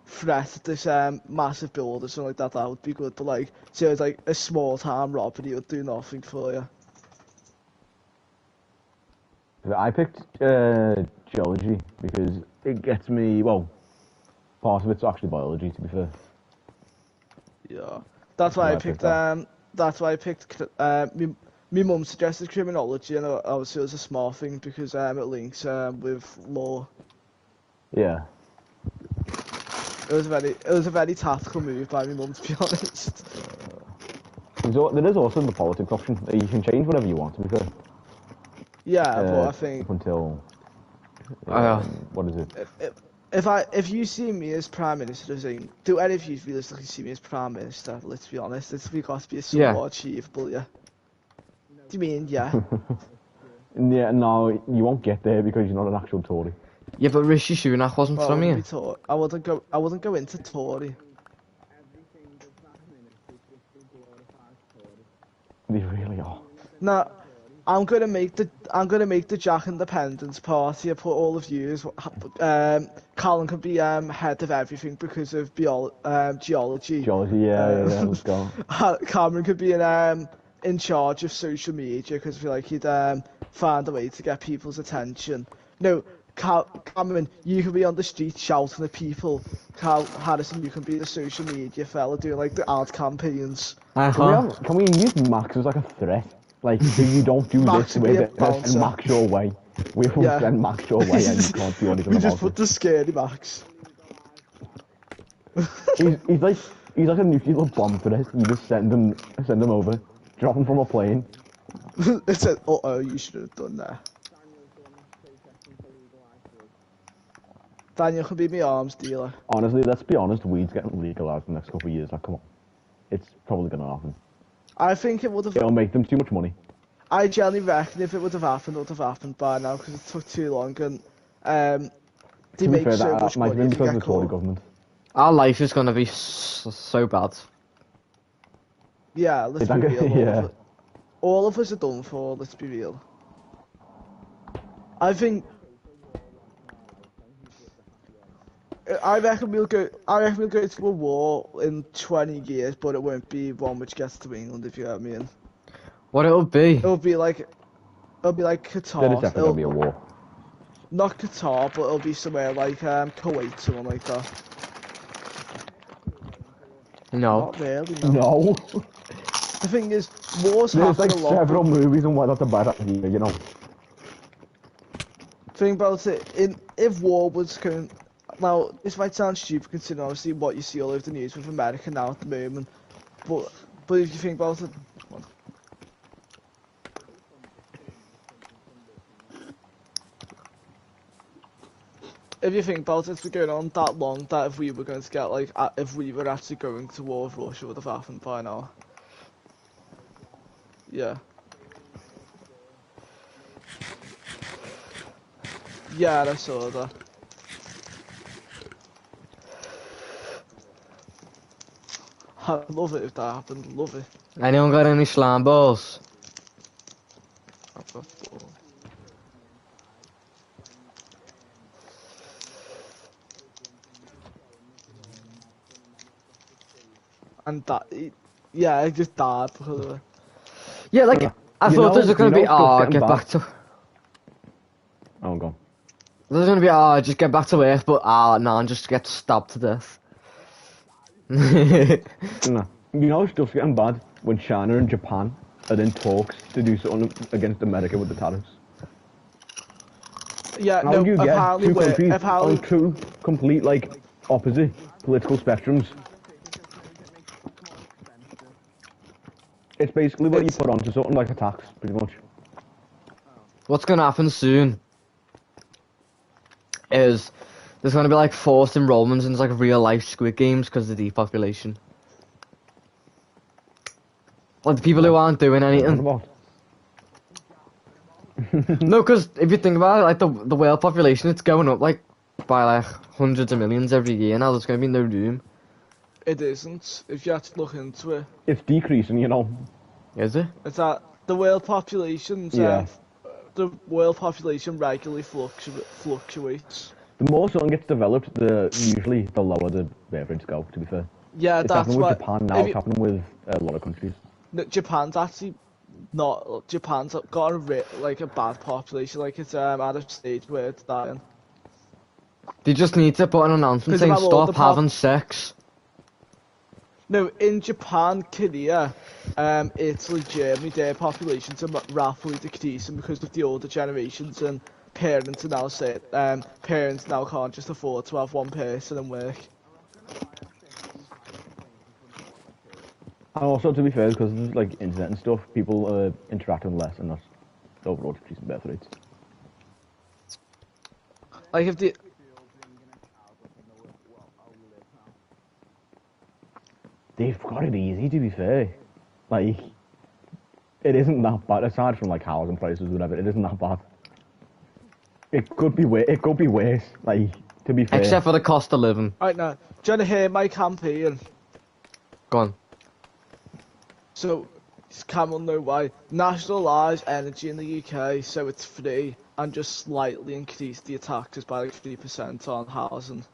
threat at this massive build or something like that, that would be good. But like, say it's like a small town robbery, it would do nothing for you. I picked geology because it gets me. Well, part of it's actually biology, to be fair. Yeah, that's why I picked that. that's why I picked my mum suggested criminology, and obviously it was a smart thing because it links with law. Yeah. It was a very tactical move by my mum, to be honest. There is also the politics option. You can change whatever you want, to be fair. Yeah, but I think Up until what is it? if you see me as prime minister, I think, do any of you realistically see me as prime minister? Let's be honest, it's got to be somewhat achievable, yeah. Do you mean yeah? Yeah, no, you won't get there because you're not an actual Tory. Yeah, but Rishi Sunak wasn't Well, from here. I wouldn't go into Tory. They really are. No, I'm gonna make the Jack Independence Party. I put all of you as Colin can be head of everything because of geology. Geology, yeah, let's go. Cameron could be in charge of social media because I feel like he'd find a way to get people's attention. No, Cameron, you can be on the street shouting at people. Harrison, you can be the social media fella doing like the ad campaigns. Can we use Max as like a threat? Like, if you don't do Max this, would be we're a gonna bouncer. send Max your way. We will Yeah. send Max your way and you can't do anything We about just it. put the scary Max. He's like a nuclear bomb threat. You just send him over, drop him from a plane. It said, oh, you should have done that. Daniel can be my arms dealer. Honestly, let's be honest, weed's getting legalised in the next couple of years. Like, come on. It's probably gonna happen. I think it would have. It'll make them too much money. I genuinely reckon if it would have happened, it would have happened by now because it took too long and they To be make fair, so that much might have money been if you because of get the Tory caught. government. Our life is gonna be so bad. Yeah, let's be real. Yeah. All of us are done for. Let's be real. I reckon we'll go. I reckon we'll go to a war in 20 years, but it won't be one which gets to England. If you know what I mean. What it'll be? It'll be like Qatar. There is definitely gonna be a war. Not Qatar, but it'll be somewhere like Kuwait, something like that. No. Not really. No. The thing is, wars There's happen like a lot. several movies on why that's a bad idea, you know. Think about it. If war was going, now this might sound stupid considering obviously what you see all over the news with America now at the moment, but if you think about it, if you think about it, it's been going on that long that if we were going to get like, if we were actually going to war with Russia, would have happened by now. Yeah. Yeah, I saw that. I love it if that happened, love it. Anyone got any slam balls? I've got 4. And that, yeah, I just died because of it. Yeah, like I thought this was gonna be stuff's get getting back to. Oh, go on. There's gonna be just get back to work, but no, and just get stabbed to death. No. You know stuff's getting bad when China and Japan are in talks to do something against America with the tariffs. Yeah, How no, do you get apparently two countries apparently, on two complete, like, opposite political spectrums? It's basically what you put onto something like a tax, pretty much. What's gonna happen soon is there's gonna be like forced enrollments into like real life Squid Games because of the depopulation. Like the people who aren't doing anything. No, because if you think about it, like the world population, it's going up like by like hundreds of millions every year now. There's gonna be no room. It isn't. If you actually look into it, It's decreasing, you know. Is it? it's that the world population's Yeah. the world population regularly fluctuates. The more something gets developed, usually the lower the birth rates go, to be fair. Yeah, It's that's happening with why. Japan now, it's happening with a lot of countries. Japan's actually not. Japan's got like a bad population. Like it's at a stage where it's dying. They just need to put an announcement 'Cause saying about all stop the having sex. No, in Japan, Korea, Italy, Germany, their populations are rapidly decreasing because of the older generations, and parents are now saying parents now can't just afford to have one person and work. And also, to be fair, because there's like internet and stuff, people are interacting less and that's overall decreasing birth rates. Like if the They've got it easy, to be fair. Like, it isn't that bad, aside from like housing prices or whatever, it isn't that bad. It could be it could be worse, like, to be fair. Except for the cost of living. right now, do you want to hear my campaign? Go on. So, Cam will know why. Nationalise energy in the UK so it's free, and just slightly increase the taxes by like 3% on housing.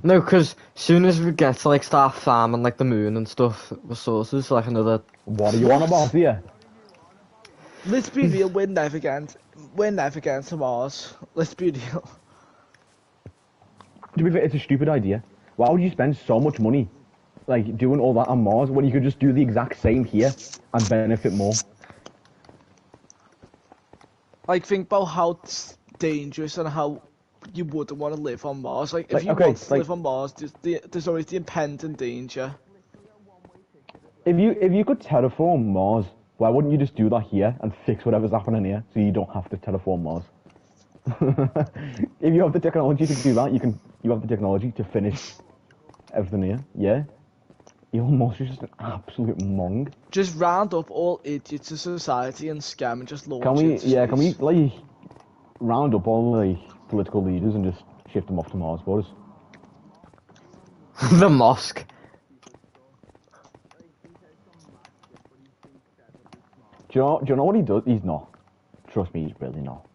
No, because soon as we get to like start farming like the moon and stuff, resources like another. What are you on about here? Let's be real, we're never getting to Mars. Let's be real. To be fair, it's a stupid idea. Why would you spend so much money, like, doing all that on Mars when you could just do the exact same here and benefit more? Like, think about how it's dangerous and how you wouldn't want to live on Mars. Like, if Like, you okay, want to like- live on Mars, there's always the impending danger. If you could terraform Mars, why wouldn't you just do that here and fix whatever's happening here so you don't have to terraform Mars? If you have the technology to do that, you have the technology to finish everything here. Yeah. Elon Musk is just an absolute mong. Just round up all idiots in society and scam and just launch Can we? into Yeah. Can we space. like round up all the political leaders and just shift them off to Mars for us? The mosque. Do you know what he does? He's not. Trust me, he's really not.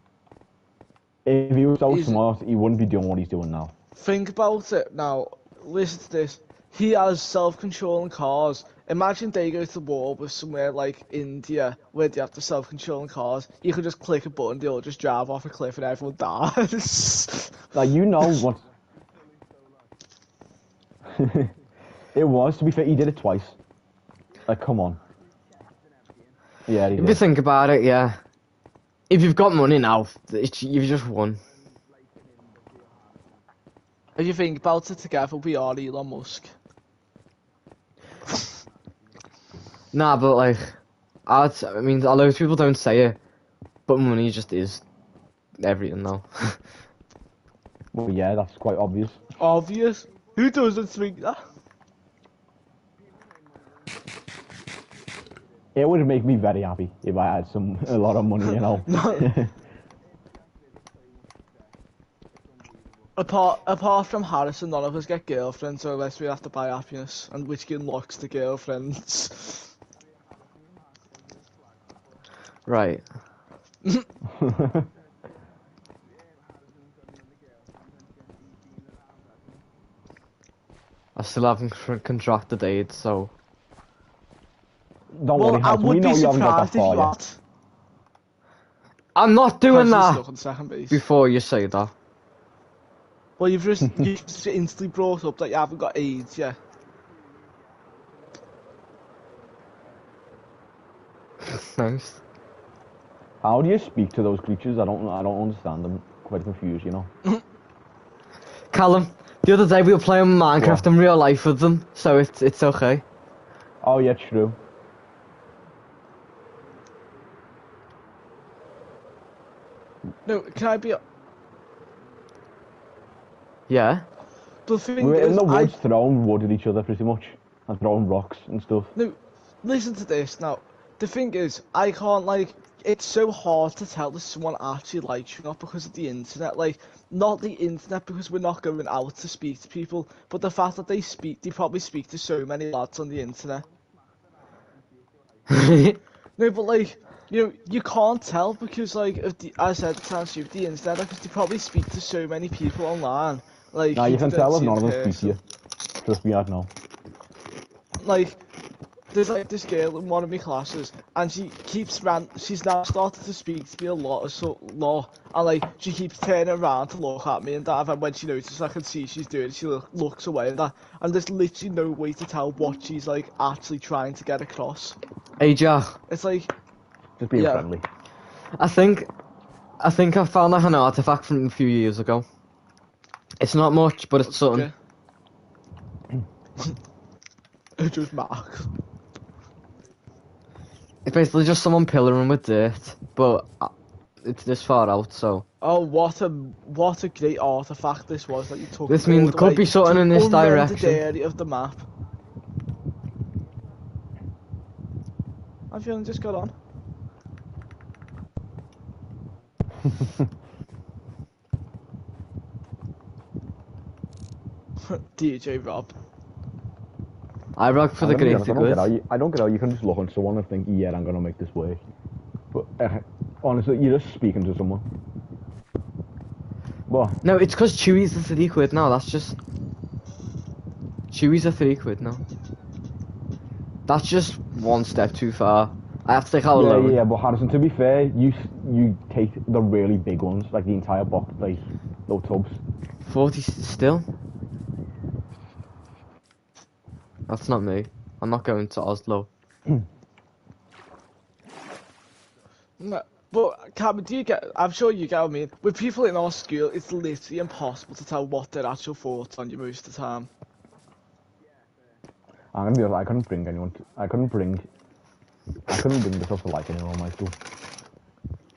If he was so He's- smart, he wouldn't be doing what he's doing now. Think about it now. Listen to this. He has self-controlling cars. Imagine they go to war with somewhere like India, where they have the self-controlling cars. You could just click a button, they all just drive off a cliff and everyone dies. Like, you know what? It was, to be fair, he did it twice. Like, come on. Yeah, he If you did. think about it, yeah. If you've got money now, you've just won. If you think about it together, we are Elon Musk. Nah, but like, I mean, a lot of people don't say it, but money just is everything now. Well, yeah, that's quite obvious. Obvious. Who doesn't think that? It would make me very happy if I had a lot of money, you know. Apart from Harrison, none of us get girlfriends, so unless we have to buy happiness, and which unlocks the girlfriends. Right. I still haven't contracted AIDS, so. Don't Well, worry, I Hans, we would know be you haven't got that surprised if far you yet. had. I'm not doing Harrison's that stuck on second base. before you say that. Well, you've just instantly brought up that you haven't got AIDS yet. Nice. How do you speak to those creatures? I don't understand. I'm quite confused, you know. Callum, the other day we were playing Minecraft What? in real life with them, so it's okay. Oh yeah, true. No, can I be? Yeah. The thing We were in is, the woods throwing wood at each other pretty much. And throwing rocks and stuff. No, listen to this now. The thing is, I can't like it's so hard to tell if someone actually likes you or not because of the internet. Like, not the internet because we're not going out to speak to people, but the fact that they probably speak to so many lads on the internet. No, but like, you can't tell because like, I said, times you the internet, because they probably speak to so many people online. Like, Now you can tell if see none in of them speak to person. you. Trust me, I know. Like, there's like this girl in one of my classes, and she's now started to speak to me a lot, and like she keeps turning around to look at me and that, and when she notices I can see she's doing it, she looks away and that, and there's literally no way to tell what she's like actually trying to get across. Hey Jack, It's like, Just being yeah, friendly. I think I found an artifact from a few years ago. It's not much, but it's something. okay. It just marks. It's basically just someone pillaring with dirt, but it's this far out, so. Oh, what a great artifact this was that you took. This all means the there could way be something to in this unrendered direction. area of the map. Have you only just got on? DJ Rob. I rock for the I'm gonna be greater honest, good. I don't get how you can just look on someone and think, yeah, I'm gonna make this work. But honestly, you're just speaking to someone. What? No, it's because Chewy's a £3 now. That's just Chewy's a £3 now. That's just one step too far. I have to take out a loan. Yeah, but Harrison, to be fair, you take the really big ones, like the entire box, like no tubs. 40 still. That's not me. I'm not going to Oslo. No, but Cameron, do you get? I'm sure you get what I mean. With people in our school, it's literally impossible to tell what their actual thoughts on you most of the time. I'm gonna be honest, I couldn't bring anyone. I couldn't bring this up to like anyone on my school.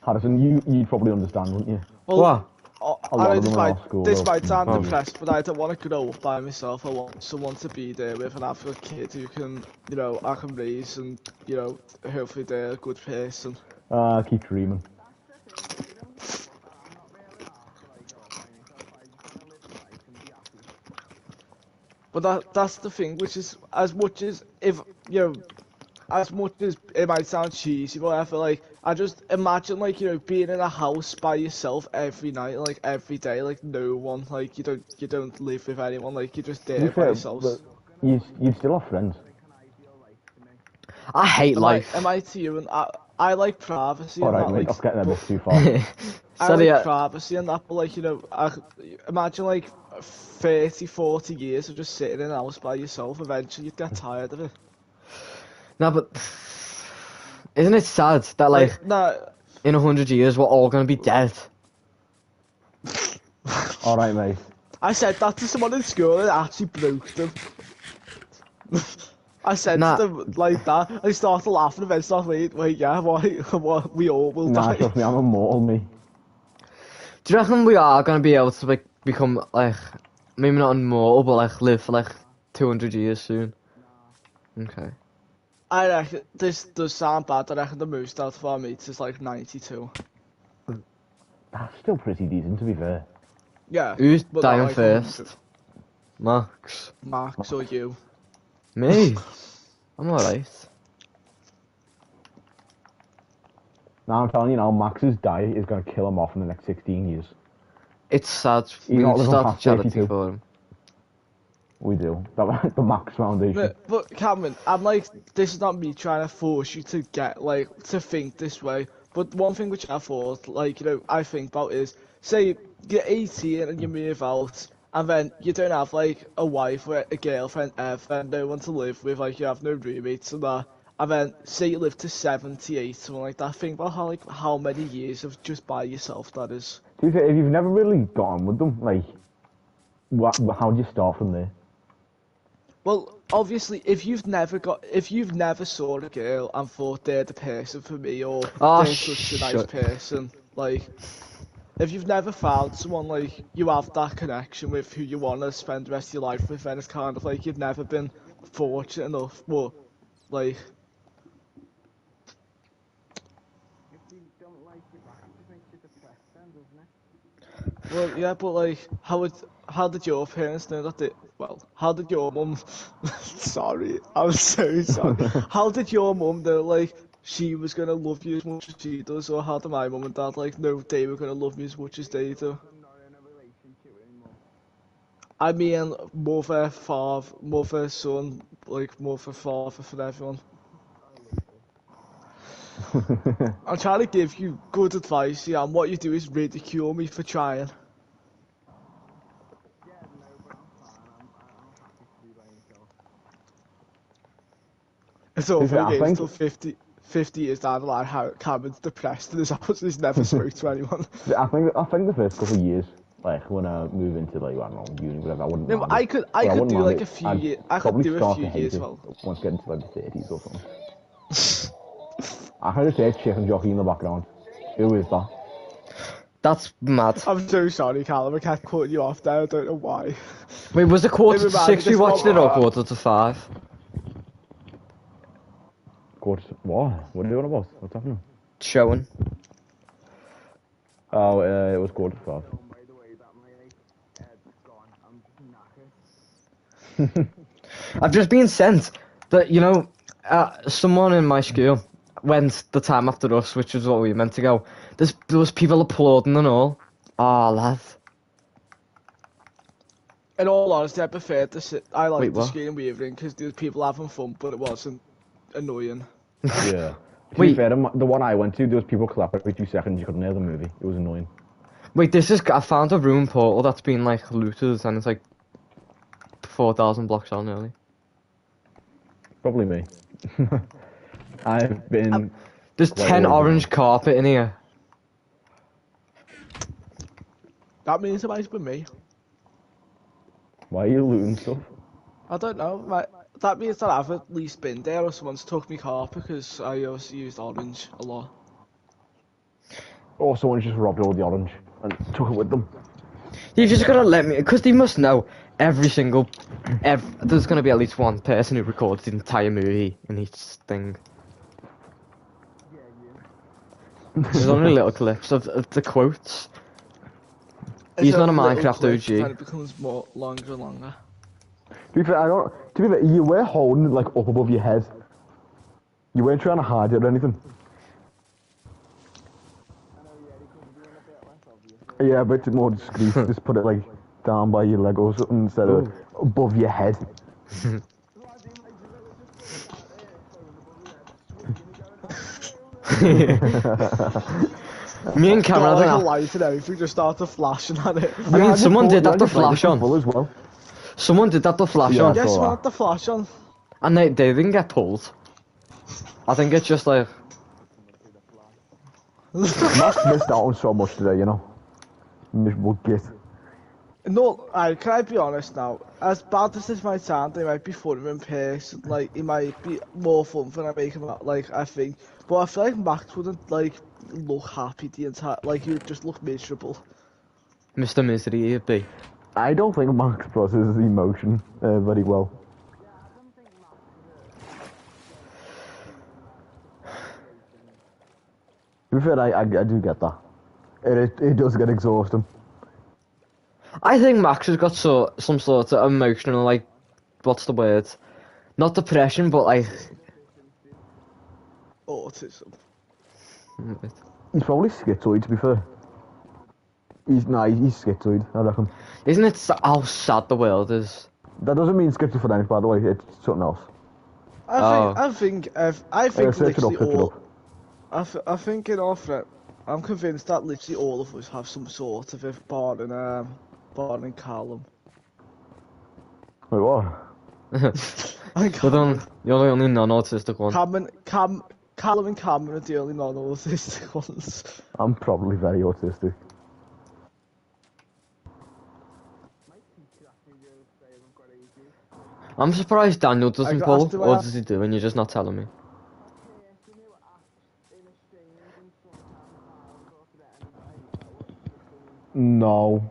Harrison, you'd probably understand, wouldn't you? Well, What? A lot of them in our school. this might sound Oh. depressed, but I don't want to grow up by myself. I want someone to be there with and have a kid who can, I can raise and, hopefully they're a good person. Keep dreaming. But that's the thing, which is as much as as much as it might sound cheesy, but I feel like I just imagine like being in a house by yourself every night, like every day, like no one, like you don't live with anyone, like you're just To be there by fair, yourself. but you'd still have friends. I hate life. Am I to you? And I like privacy. Alright, and mate, that, I'm getting a but bit too far. I Sorry, like privacy and that, but like I imagine like 30, 40 years of just sitting in a house by yourself. Eventually, you'd get tired of it. No, but isn't it sad that like No. in 100 years we're all gonna be dead? Alright, mate. I said that to someone in school and it actually broke them. I said Nah. to them like that, I started laughing and then started, wait, yeah, what, we all will Nah, die. trust me, I'm immortal, me. Do you reckon we are gonna be able to like become like maybe not immortal, but like live for like 200 years soon? Okay. I reckon, this does sound bad, I reckon the most out of our mates is like 92. That's still pretty decent, to be fair. Yeah. Who's but not dying like first? 100. Max. Max or you. Me? I'm alright. Now I'm telling you now, Max's diet is gonna kill him off in the next 16 years. It's sad. He's We not living started past charity 32. for him. We do. The Max Foundation. But Cameron, I'm like, this is not me trying to force you to get, like, to think this way. But one thing which I thought, like, I think about is, say, you're 18 and you move out, and then you don't have, like, a wife or a girlfriend ever, no one to live with, like, you have no roommates and that. And then, say you live to 78, something like that. Think about how many years of just by yourself that is. To be fair, if you've never really got on with them, like, how do you start from there? Well, obviously, if you've never saw a girl and thought they're the person for me, or Oh, they're such a nice shut. person, like, if you've never found someone like you have that connection with who you want to spend the rest of your life with, then it's kind of like you've never been fortunate enough. But like, Well, yeah, but like, how did your parents know that they? Well, how did your mum? Sorry, I'm so sorry. How did your mum know like she was gonna love you as much as she does, or how did my mum and dad like know they were gonna love me as much as they do? I mean, mother, father, mother, son, like mother, father for everyone. I'm trying to give you good advice, yeah, and what you do is ridicule me for trying. It's all Listen, for I games think till 50 years down the line, how Cameron's depressed in his house, he's never spoke to anyone. I think the first couple of years, like when I move into like I don't know uni, whatever, I wouldn't No, but mind it. I Well, I could wouldn't do mind like it. a few I'd years, I could probably do a start few to hate years, it well. once I get into like the 30s or something. I heard a chicken jockey in the background. Who is that? That's mad. I'm so sorry, Callum, I kept cutting you off there, I don't know why. Wait, was it quarter to reminded 6 we this watched one- it or quarter to 5? What? What are you on about? What's happening? Showing. Oh, it was quarter to 5. I've just been sent that, you know, someone in my school went the time after us, which is what we meant to go. There was people applauding and all. Oh, lad. In all honesty, I preferred I Wait, liked the what? skiing weaving because there was people having fun, but it wasn't annoying. Yeah. To Wait. be fair, the one I went to, there was people clapping every 2 seconds. You couldn't hear the movie. It was annoying. Wait, I found a room portal that's been, like, looted, and it's, like, 4,000 blocks on nearly. Probably me. I've been. There's quite 10 old orange now. carpet in here. That means it might have been me. Why are you looting stuff? I don't know, that means that I've at least been there or someone's took me carpet because I also used orange a lot. Or someone just robbed all the orange and took it with them. You've just gotta let me, because they must know there's gonna be at least one person who records the entire movie in each thing. There's only little clips of the quotes. He's not a Minecraft OG. Then it becomes more longer and longer. To be fair, to be fair, you were holding it like up above your head. You weren't trying to hide it or anything. Yeah, but it's more discreet. Just put it like down by your leg or something instead of above your head. Me and Cameron Got like a had light and everything just started flashing at it. I mean, someone did have the flash on. Full as well. Someone did have the flash Yeah. on, Yes, saw someone that. had the flash on. and they didn't get pulled. I think it's just like, Max missed out on so much today, you know. Miserable git. No, can I be honest now? As bad as this might sound, they might be funny in person. Like, it might be more fun than I make him out, like, I think. But I feel like Max wouldn't, like, look happy the entire... Like, he would just look miserable. Mr. Misery, he'd be. I don't think Max processes emotion very well. To be fair, I do get that. It does get exhausting. I think Max has got some sort of emotional, like, what's the word? Not depression, but like... Autism. He's probably schizoid, to be fair. He's schizoid, I reckon. Isn't it how sad the world is? That doesn't mean schizophrenic, by the way. It's something else. I think Search it up, literally search it all... up. I think in all threat, I'm convinced that literally all of us have some sort of it, barring Callum. Wait, what? You're the only non-autistic one. Callum and Cameron are the only non-autistic ones. I'm probably very autistic. I'm surprised Daniel doesn't got pull, asked to or ask- does he do and you're just not telling me? No.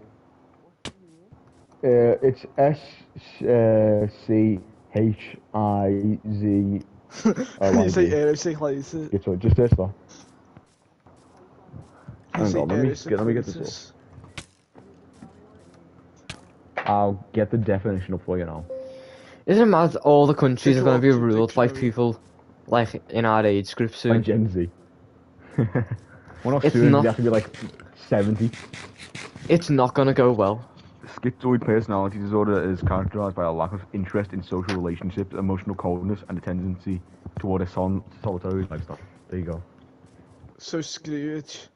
It's SCHIZ. You say aerosync laser. It's just this though. You Hang say on, let me aerosync get this lasers. I'll get the definition up for you now. Isn't it mad all the countries are going to be Dictionary. ruled by people like in our age group Like soon? Gen Z. We're not It's soon, not- you have to be like 70. It's not going to go well. Schizoid personality disorder is characterized by a lack of interest in social relationships, emotional coldness, and a tendency toward a solitary lifestyle. There you go. So Scrooge.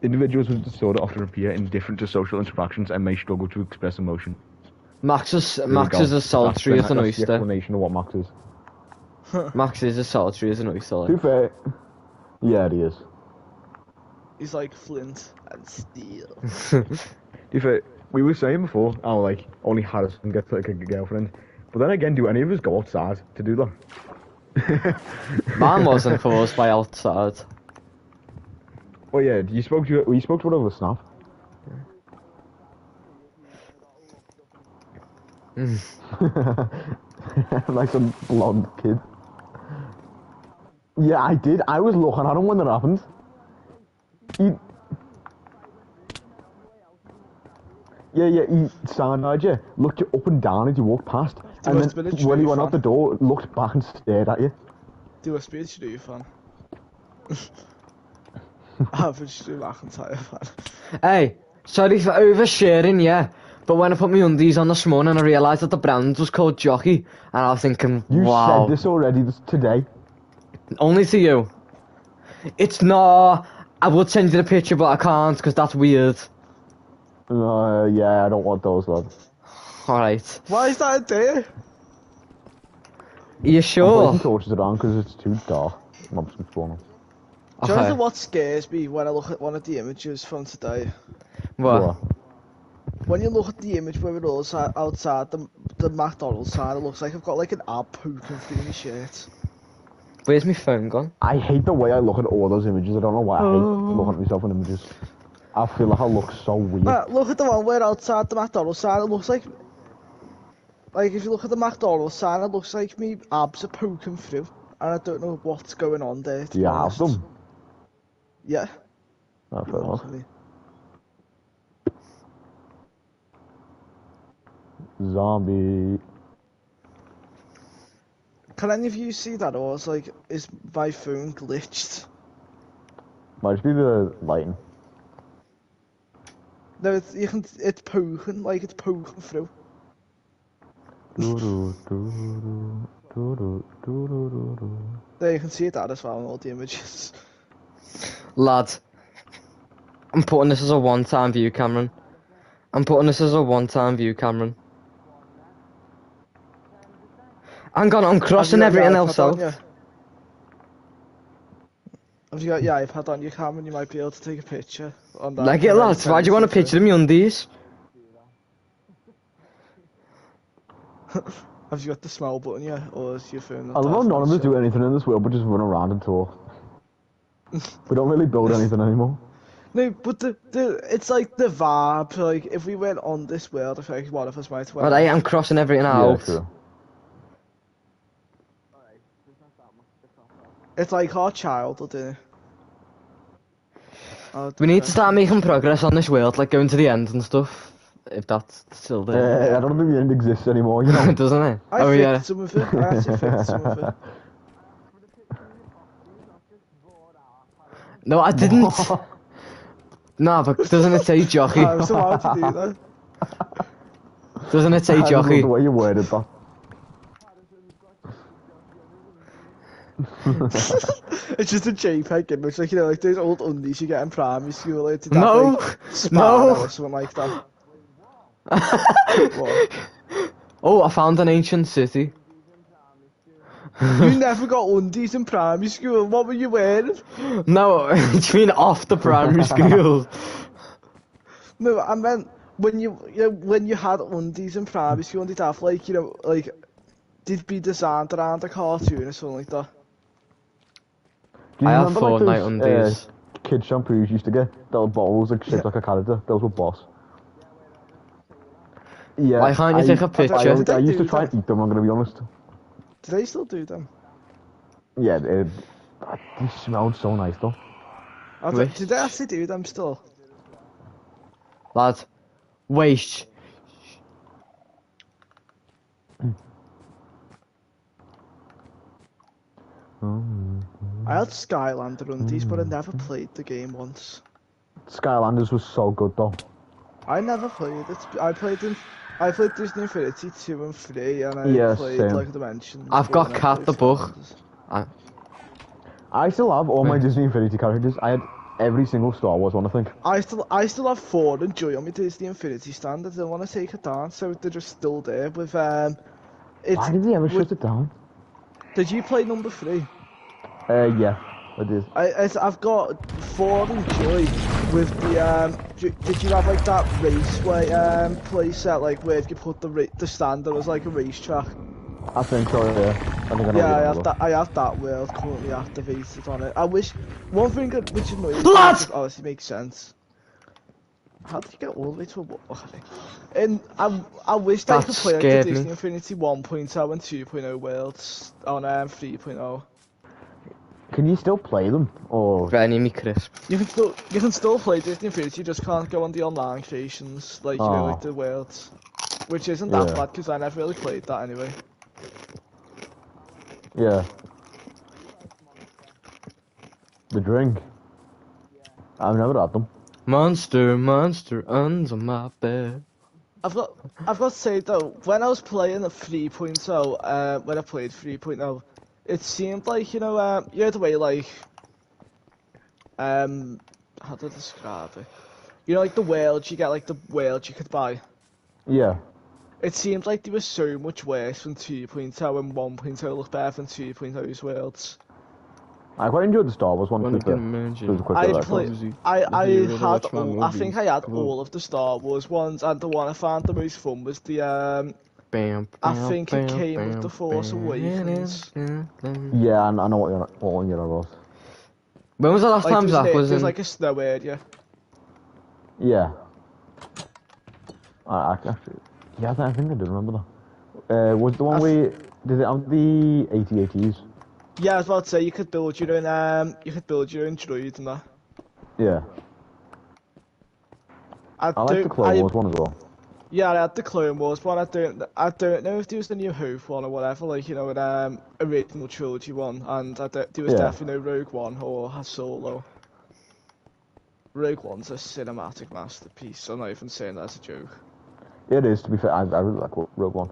Individuals with disorder often appear indifferent to social interactions and may struggle to express emotion. Max is There you Max go. is as solitary as That's an the oyster. explanation of what Max is. Max is as solitary as an oyster. To be fair, yeah, he is. He's like Flint and Steel. To be fair, we were saying before how like only Harrison gets like a girlfriend, but then again, do any of us go outside to do that? Mine wasn't caused by outside. Oh yeah, we spoke to her over Snap. Like some blonde kid. Yeah, I did. I was looking at him when that happened. He side-eyed you, looked you up and down as you walked past, There and must have then been a when he tree went out the fan. door, looked back and stared at you. Do a speed Drew fan. Average Drew McIntyre fan. Hey, sorry for oversharing, yeah. But when I put my undies on this morning, I realised that the brand was called Jockey, and I was thinking, You wow. said this already today. Only to you. It's not. I would send you the picture, but I can't because that's weird. Yeah, I don't want those, lad. Alright. Why is that a day? Are you I'm sure? placing torches around because it's too dark. I'm just going on. Do you know Okay. what scares me when I look at one of the images from today? What? When you look at the image where we're all outside the McDonald's sign, it looks like I've got like an ab poking through my shirt. Where's my phone gone? I hate the way I look at all those images. I don't know why I hate looking at myself in images. I feel like I look so weird. Look at the one where outside the McDonald's sign, it looks like if you look at the McDonald's sign, it looks like me abs are poking through, and I don't know what's going on there. To Do you be have honest. them? Yeah. Oh, fair enough. Luckily. Zombie. Can any of you see that, or is my phone glitched? Might just be the lighting. No, it's poking, like it's poking through. There, you can see that as well in all the images. Lad. I'm putting this as a one-time view, Cameron. I'm putting this as a one-time view, Cameron. Hang on, I'm crossing Have you got everything your else iPad on out. you? Have you got your iPad on your camera? You might be able to take a picture on that. Like it, lads. Why do you want a picture of me undies? Have you got the smell button yet, or is your phone? I love how none of us do anything in this world but just run around and talk. We don't really build anything anymore. No, but it's like the vibe. Like if we went on this world, I feel like one of us might. Alright, I'm crossing everything Yeah, out. true. It's like our childhood, isn't it? We need to start making progress on this world, like going to the end and stuff. If that's still there. I don't think the end exists anymore, you know. Doesn't it? I Oh fixed yeah. some of it. I actually fixed some of it. No, I didn't. No, but doesn't it say jockey? I was allowed to do that. Doesn't it say I just love jockey? the way you worded that. It's just a JPEG image, like like those old undies you get in primary school. Like, did No, that, like, Sparrow no. or something like that. What? Oh, I found an ancient city. You never got undies in primary school. What were you wearing? No, it's been off the primary school. No, I meant when you had undies in primary school, they'd have like they'd be designed around a cartoon or something like that. Do you I have remember like Fortnite those undies. kid shampoos you used to get? Little bottles like shaped like a character. Those were boss. Yeah. Why can't you take a picture? I used to try and eat them, I'm gonna be honest. Do they still do them? Yeah, they smelled so nice though. Did they actually do them still? Lad, Waste. I had Skylander undies, but I never played the game once. Skylanders was so good though. I never played it. I played Disney Infinity 2 and 3, and I Yeah, played same. like Dimensions. I've but got I never Cat played the book. Skylanders. I still have all my Right. Disney Infinity characters. I had every single Star Wars one, I think. I still have Ford and Joy on my Disney Infinity stand. I don't want to take it down, so they're just still there. With it's. Why did they ever shut it down? Did you play number 3? Yeah, I did. I've got Ford and Joy with the did you have like that raceway playset, like where you put the stand that was like a racetrack? I think so, yeah. I think I know Yeah, what you're on I have that world currently activated on it. I wish one thing which annoys me, Lads! which obviously makes sense. How did you get all the way to a And I wish they That could play like the scared me. Disney Infinity 1.0 and 2.0 worlds on 3.0. Can you still play them? Or Right, I need me crisp. You can still play Disney Infinity, you just can't go on the online creations like you know, like the worlds, which isn't that Yeah. bad because I never really played that anyway. yeah. The drink. I've never had them. Monster under my bed. I've got to say though, when I was playing at 3.0, when I played 3.0, it seemed like you know the way like how do I describe it? You know, like the worlds you get, like the worlds you could buy. Yeah. It seemed like they were so much worse than 2.0 and 1.0 looked better than 2.0's worlds. I quite enjoyed the Star Wars one. When To I be can fair. imagine. It was a quick I record. played. I had all. I think I had all of the Star Wars ones, and the one I found the most fun was the Bam, I bam, think it bam, came with bam, the Force bam, Awakens. Yeah, I know what one you're about. When was the last Like time Zach was there's in? like a snow area. Yeah. I actually, yeah, I think I do remember that. Was the one where did it have the 8080s? Yeah, I was about to say you could build your own droid and that. Yeah. I like the Clone Wars one as well. Yeah, I had the Clone Wars one. I don't know if there was the New Hope one or whatever, like you know, an original trilogy one, and there was definitely no Rogue One or Han Solo. Rogue One's a cinematic masterpiece. I'm not even saying that as a joke. It is, to be fair. I really like Rogue One.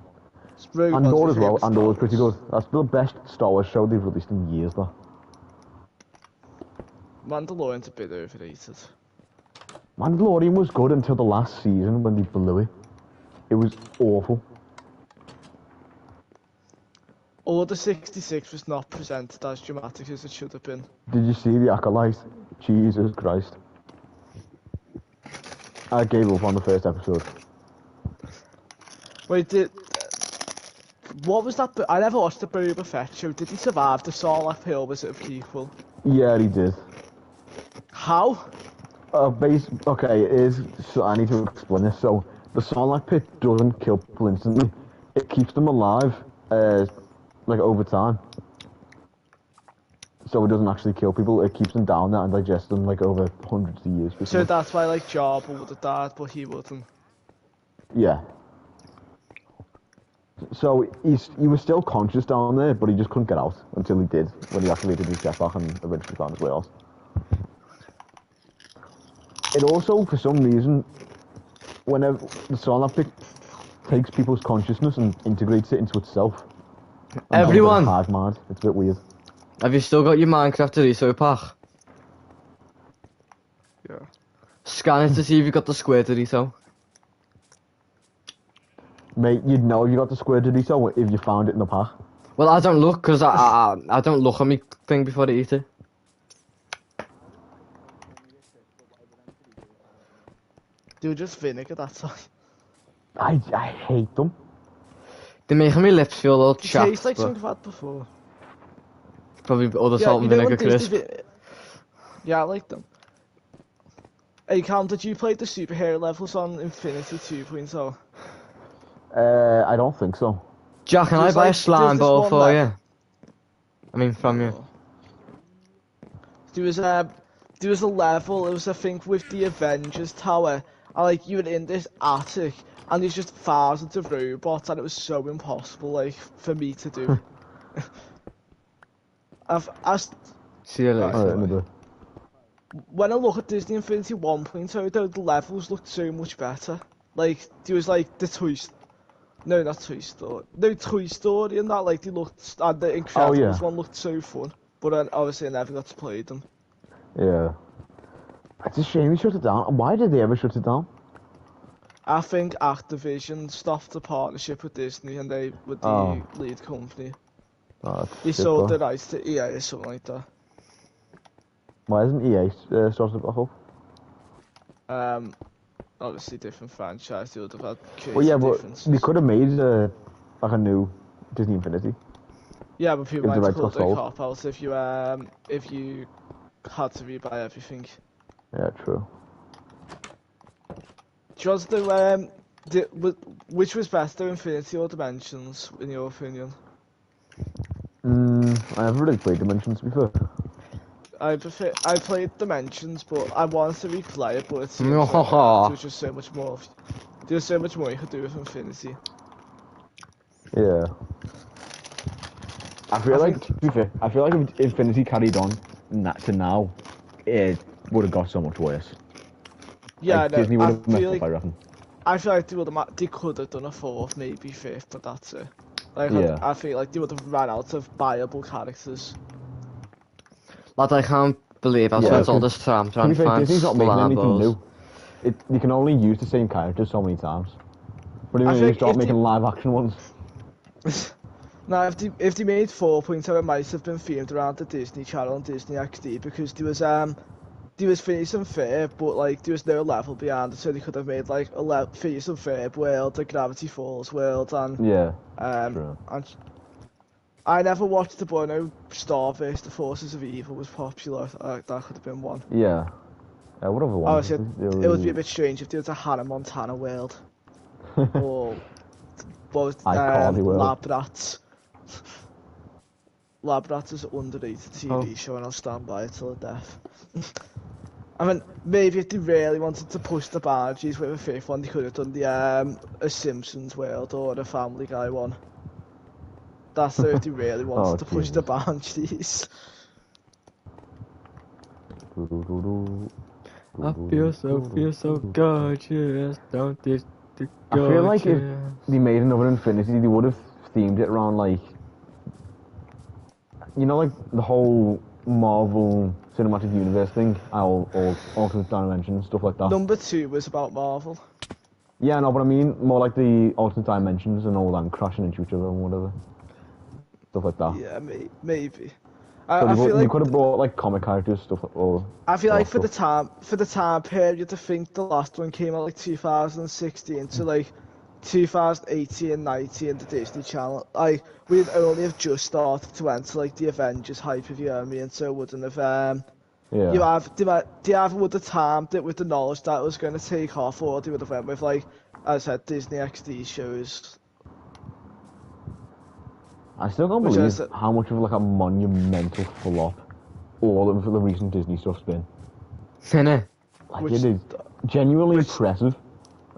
Rogue Andor One's as my well. favourite Andor Star was pretty Wars. good. That's the best Star Wars show they've released in years, though. Mandalorian's a bit overrated. Mandalorian was good until the last season when they blew it. It was awful. Order 66 was not presented as dramatic as it should have been. Did you see the Acolyte? Jesus Christ. I gave up on the first episode. Wait, what was that? I never watched the Boba Fett show. Did he survive the Sarlacc pit, or was it a prequel? Yeah, he did. How? Okay, it is. So I need to explain this. So the Sarlacc pit doesn't kill people instantly. It keeps them alive, like over time. So it doesn't actually kill people. It keeps them down there and digests them like over hundreds of years. So that's why like Jabba would have died, but he wouldn't. Yeah. So he was still conscious down there, but he just couldn't get out until he did when he activated his jetpack and eventually found his way out. It also, for some reason, whenever the Sarlacc pit takes people's consciousness and integrates it into itself. Everyone! Hive mind. It's a bit weird. Have you still got your Minecraft Doriso pack? Yeah. Scan it to see if you got the square Dorito. Mate, you'd know if you got the square Dorito if you found it in the pack. Well, I don't look, because I don't look at me thing before I eat it. They were just vinegar, that's why. I hate them. They're making my lips feel a little It chapped, tastes like but something I've had before. probably other salt and you know vinegar when Disney crisp. Yeah, I like them. Hey Cam, did you play the superhero levels on Infinity 2.0? I don't think so. Jack, can I There's buy a like- slime there's this ball one for level. you? I mean, from you. There was there was a level, it was I think with the Avengers Tower, and like you were in this attic, and there's just thousands of robots, and it was so impossible like for me to do. See you Right. later. Alright, in a bit. When I look at Disney Infinity 1.0 though, the levels looked so much better. Like, there was like the Toy no, not Toy Story. No, Toy Story and that, like, they looked, and the Incredibles one looked so fun. But then, obviously, I never got to play them. Yeah. It's a shame he shut it down. Why did they ever shut it down? I think Activision stopped the partnership with Disney and they were the lead company. Oh, They shit, sold though. the rights to EA or something like that. Why isn't EA started it back up? Obviously different franchise, they would have had crazy Well, yeah, but differences. they could have made like a new Disney Infinity. Yeah, but people If the might rights call got it a sold. cop out if you had to rebuy everything. Yeah, true. Do you want to which was better, Infinity or Dimensions, in your opinion? I haven't really played Dimensions before. I played Dimensions, but I wanted to replay it, but it seems like there was just so much more. There was so much more you could do with Infinity. Yeah. I feel like, to be fair, I feel like if Infinity carried on to now, it would have got so much worse. Yeah, Like, no, Disney would I have messed feel up, I reckon. I feel like they could have done a fourth, maybe fifth, but that's it. Like, Yeah. I feel like they would have ran out of viable characters. Lad, I can't believe I Yeah, spent all 'cause this time To trying be to fair, find Disney's not making anything Slabos. new. You can only use the same characters so many times. But if you think start if making they- live action ones, Now, if they made 4.0, it might have been themed around the Disney Channel and Disney XD because there was Phineas and Ferb, but like there was no level beyond it, so they could have made like a Phineas and Ferb world, a Gravity Falls world, and yeah, and I never watched the Bono Starburst, The Forces of Evil was popular. That could have been one. yeah. Whatever one. Obviously, it would be a bit strange if there was a Hannah Montana world or both iCarly world. Lab Rats. Lab Rats is an underrated TV show, and I'll stand by it till the death. I mean, maybe if they really wanted to push the boundaries with a fifth one, they could have done the a Simpsons world or a Family Guy one. That's if they really wanted to push the boundaries. I feel so gorgeous, don't this the I feel like if gorgeous. they made another Infinity, they would have themed it around like, you know, like the whole Marvel Cinematic Universe thing, all alternate dimensions, stuff like that. Number 2 was about Marvel. Yeah, no, but I mean more like the alternate dimensions and all that crashing into each other and whatever, stuff like that. Yeah, maybe. So I feel you like could have brought like comic characters, stuff, or. I feel like for the time period, I think the last one came out like 2016 to like 2018, 19, the Disney Channel. Like we'd only have just started to enter like the Avengers hype, if you know what I mean. So it wouldn't have Yeah. they either would have timed it with the knowledge that it was going to take off, or they would have went with like, as I said, Disney XD shows. I still can't believe how much of like a monumental flop all of the recent Disney stuff's been. Innit? Like it is genuinely impressive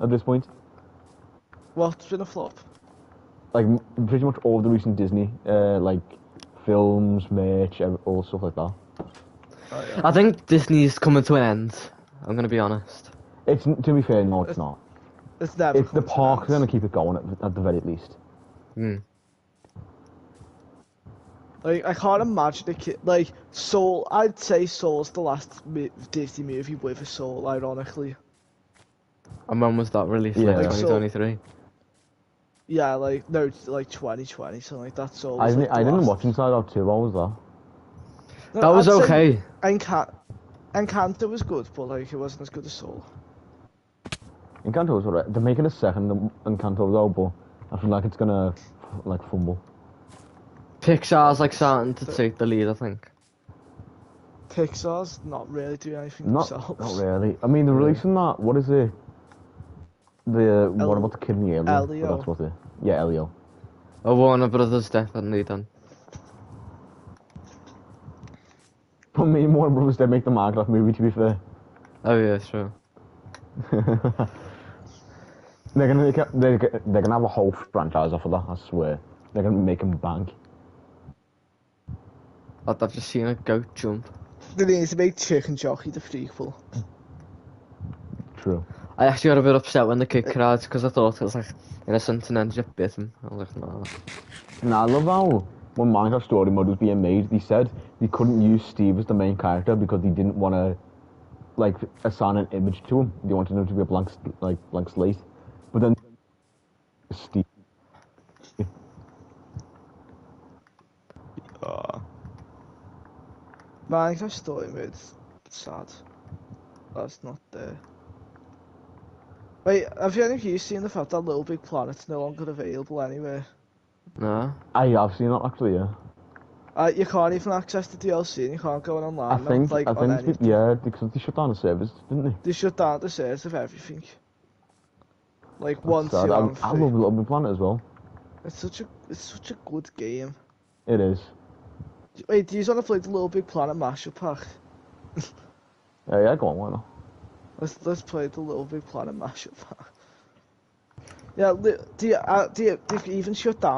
at this point. What's been a flop? Like pretty much all of the recent Disney, like films, merch, all stuff like that. Oh, yeah. I think Disney's coming to an end. I'm gonna be honest. It's, to be fair, no, it's not. It's never. It's the park's gonna keep it going at the very least. Like, I can't imagine a kid, like, Soul, I'd say Soul's the last Disney movie with a soul, ironically. And when was that released? Yeah. Like Like, 2023? Yeah, like, no, like 2020, something like that, Soul I was, didn't, like, I the didn't last. watch Inside Out 2, what was that? No, That was I'd say okay. Encanto was good, but, like, it wasn't as good as Soul. Encanto was alright. They're making a second Encanto though, but I feel like it's gonna, like, fumble. Pixar's like starting to take the lead, I think. Pixar's not really doing anything Not themselves. really. I mean, they're releasing that, what is it? What about the kid in the alien? Elio. Oh, that's what it. Yeah, Elio. Oh, Warner Brothers definitely done. But me and Warner Brothers did make the Minecraft movie, to be fair. Oh yeah, true. They're gonna make they're gonna have a whole franchise off of that, I swear. They're gonna make them bank. I've just seen a goat jump. They need to make Chicken Jockey the prequel. True. I actually got a bit upset when the kid cried because I thought it was like innocent and then just bit him. I was like, nah. Nah, I love how when Minecraft Story Mode was being made, they said they couldn't use Steve as the main character because they didn't want to like assign an image to him. They wanted him to be a blank slate. But then Steve. Minecraft Story Mode's sad. That's not there. Wait, have any of you seen the fact that Little Big Planet's no longer available anywhere? No. I have seen that actually, yeah. You can't even access the DLC and you can't go online. I think like, on it's anything. yeah, because they shut down the servers, didn't they? They shut down the servers of everything. Like That's 1, 2, sad. and I 3. love Little Big Planet as well. It's such a good game. It is. Wait, do you want to play the Little Big Planet mashup pack? Yeah, go on, why not? Let's play the Little Big Planet mashup pack. Yeah, they've even shut down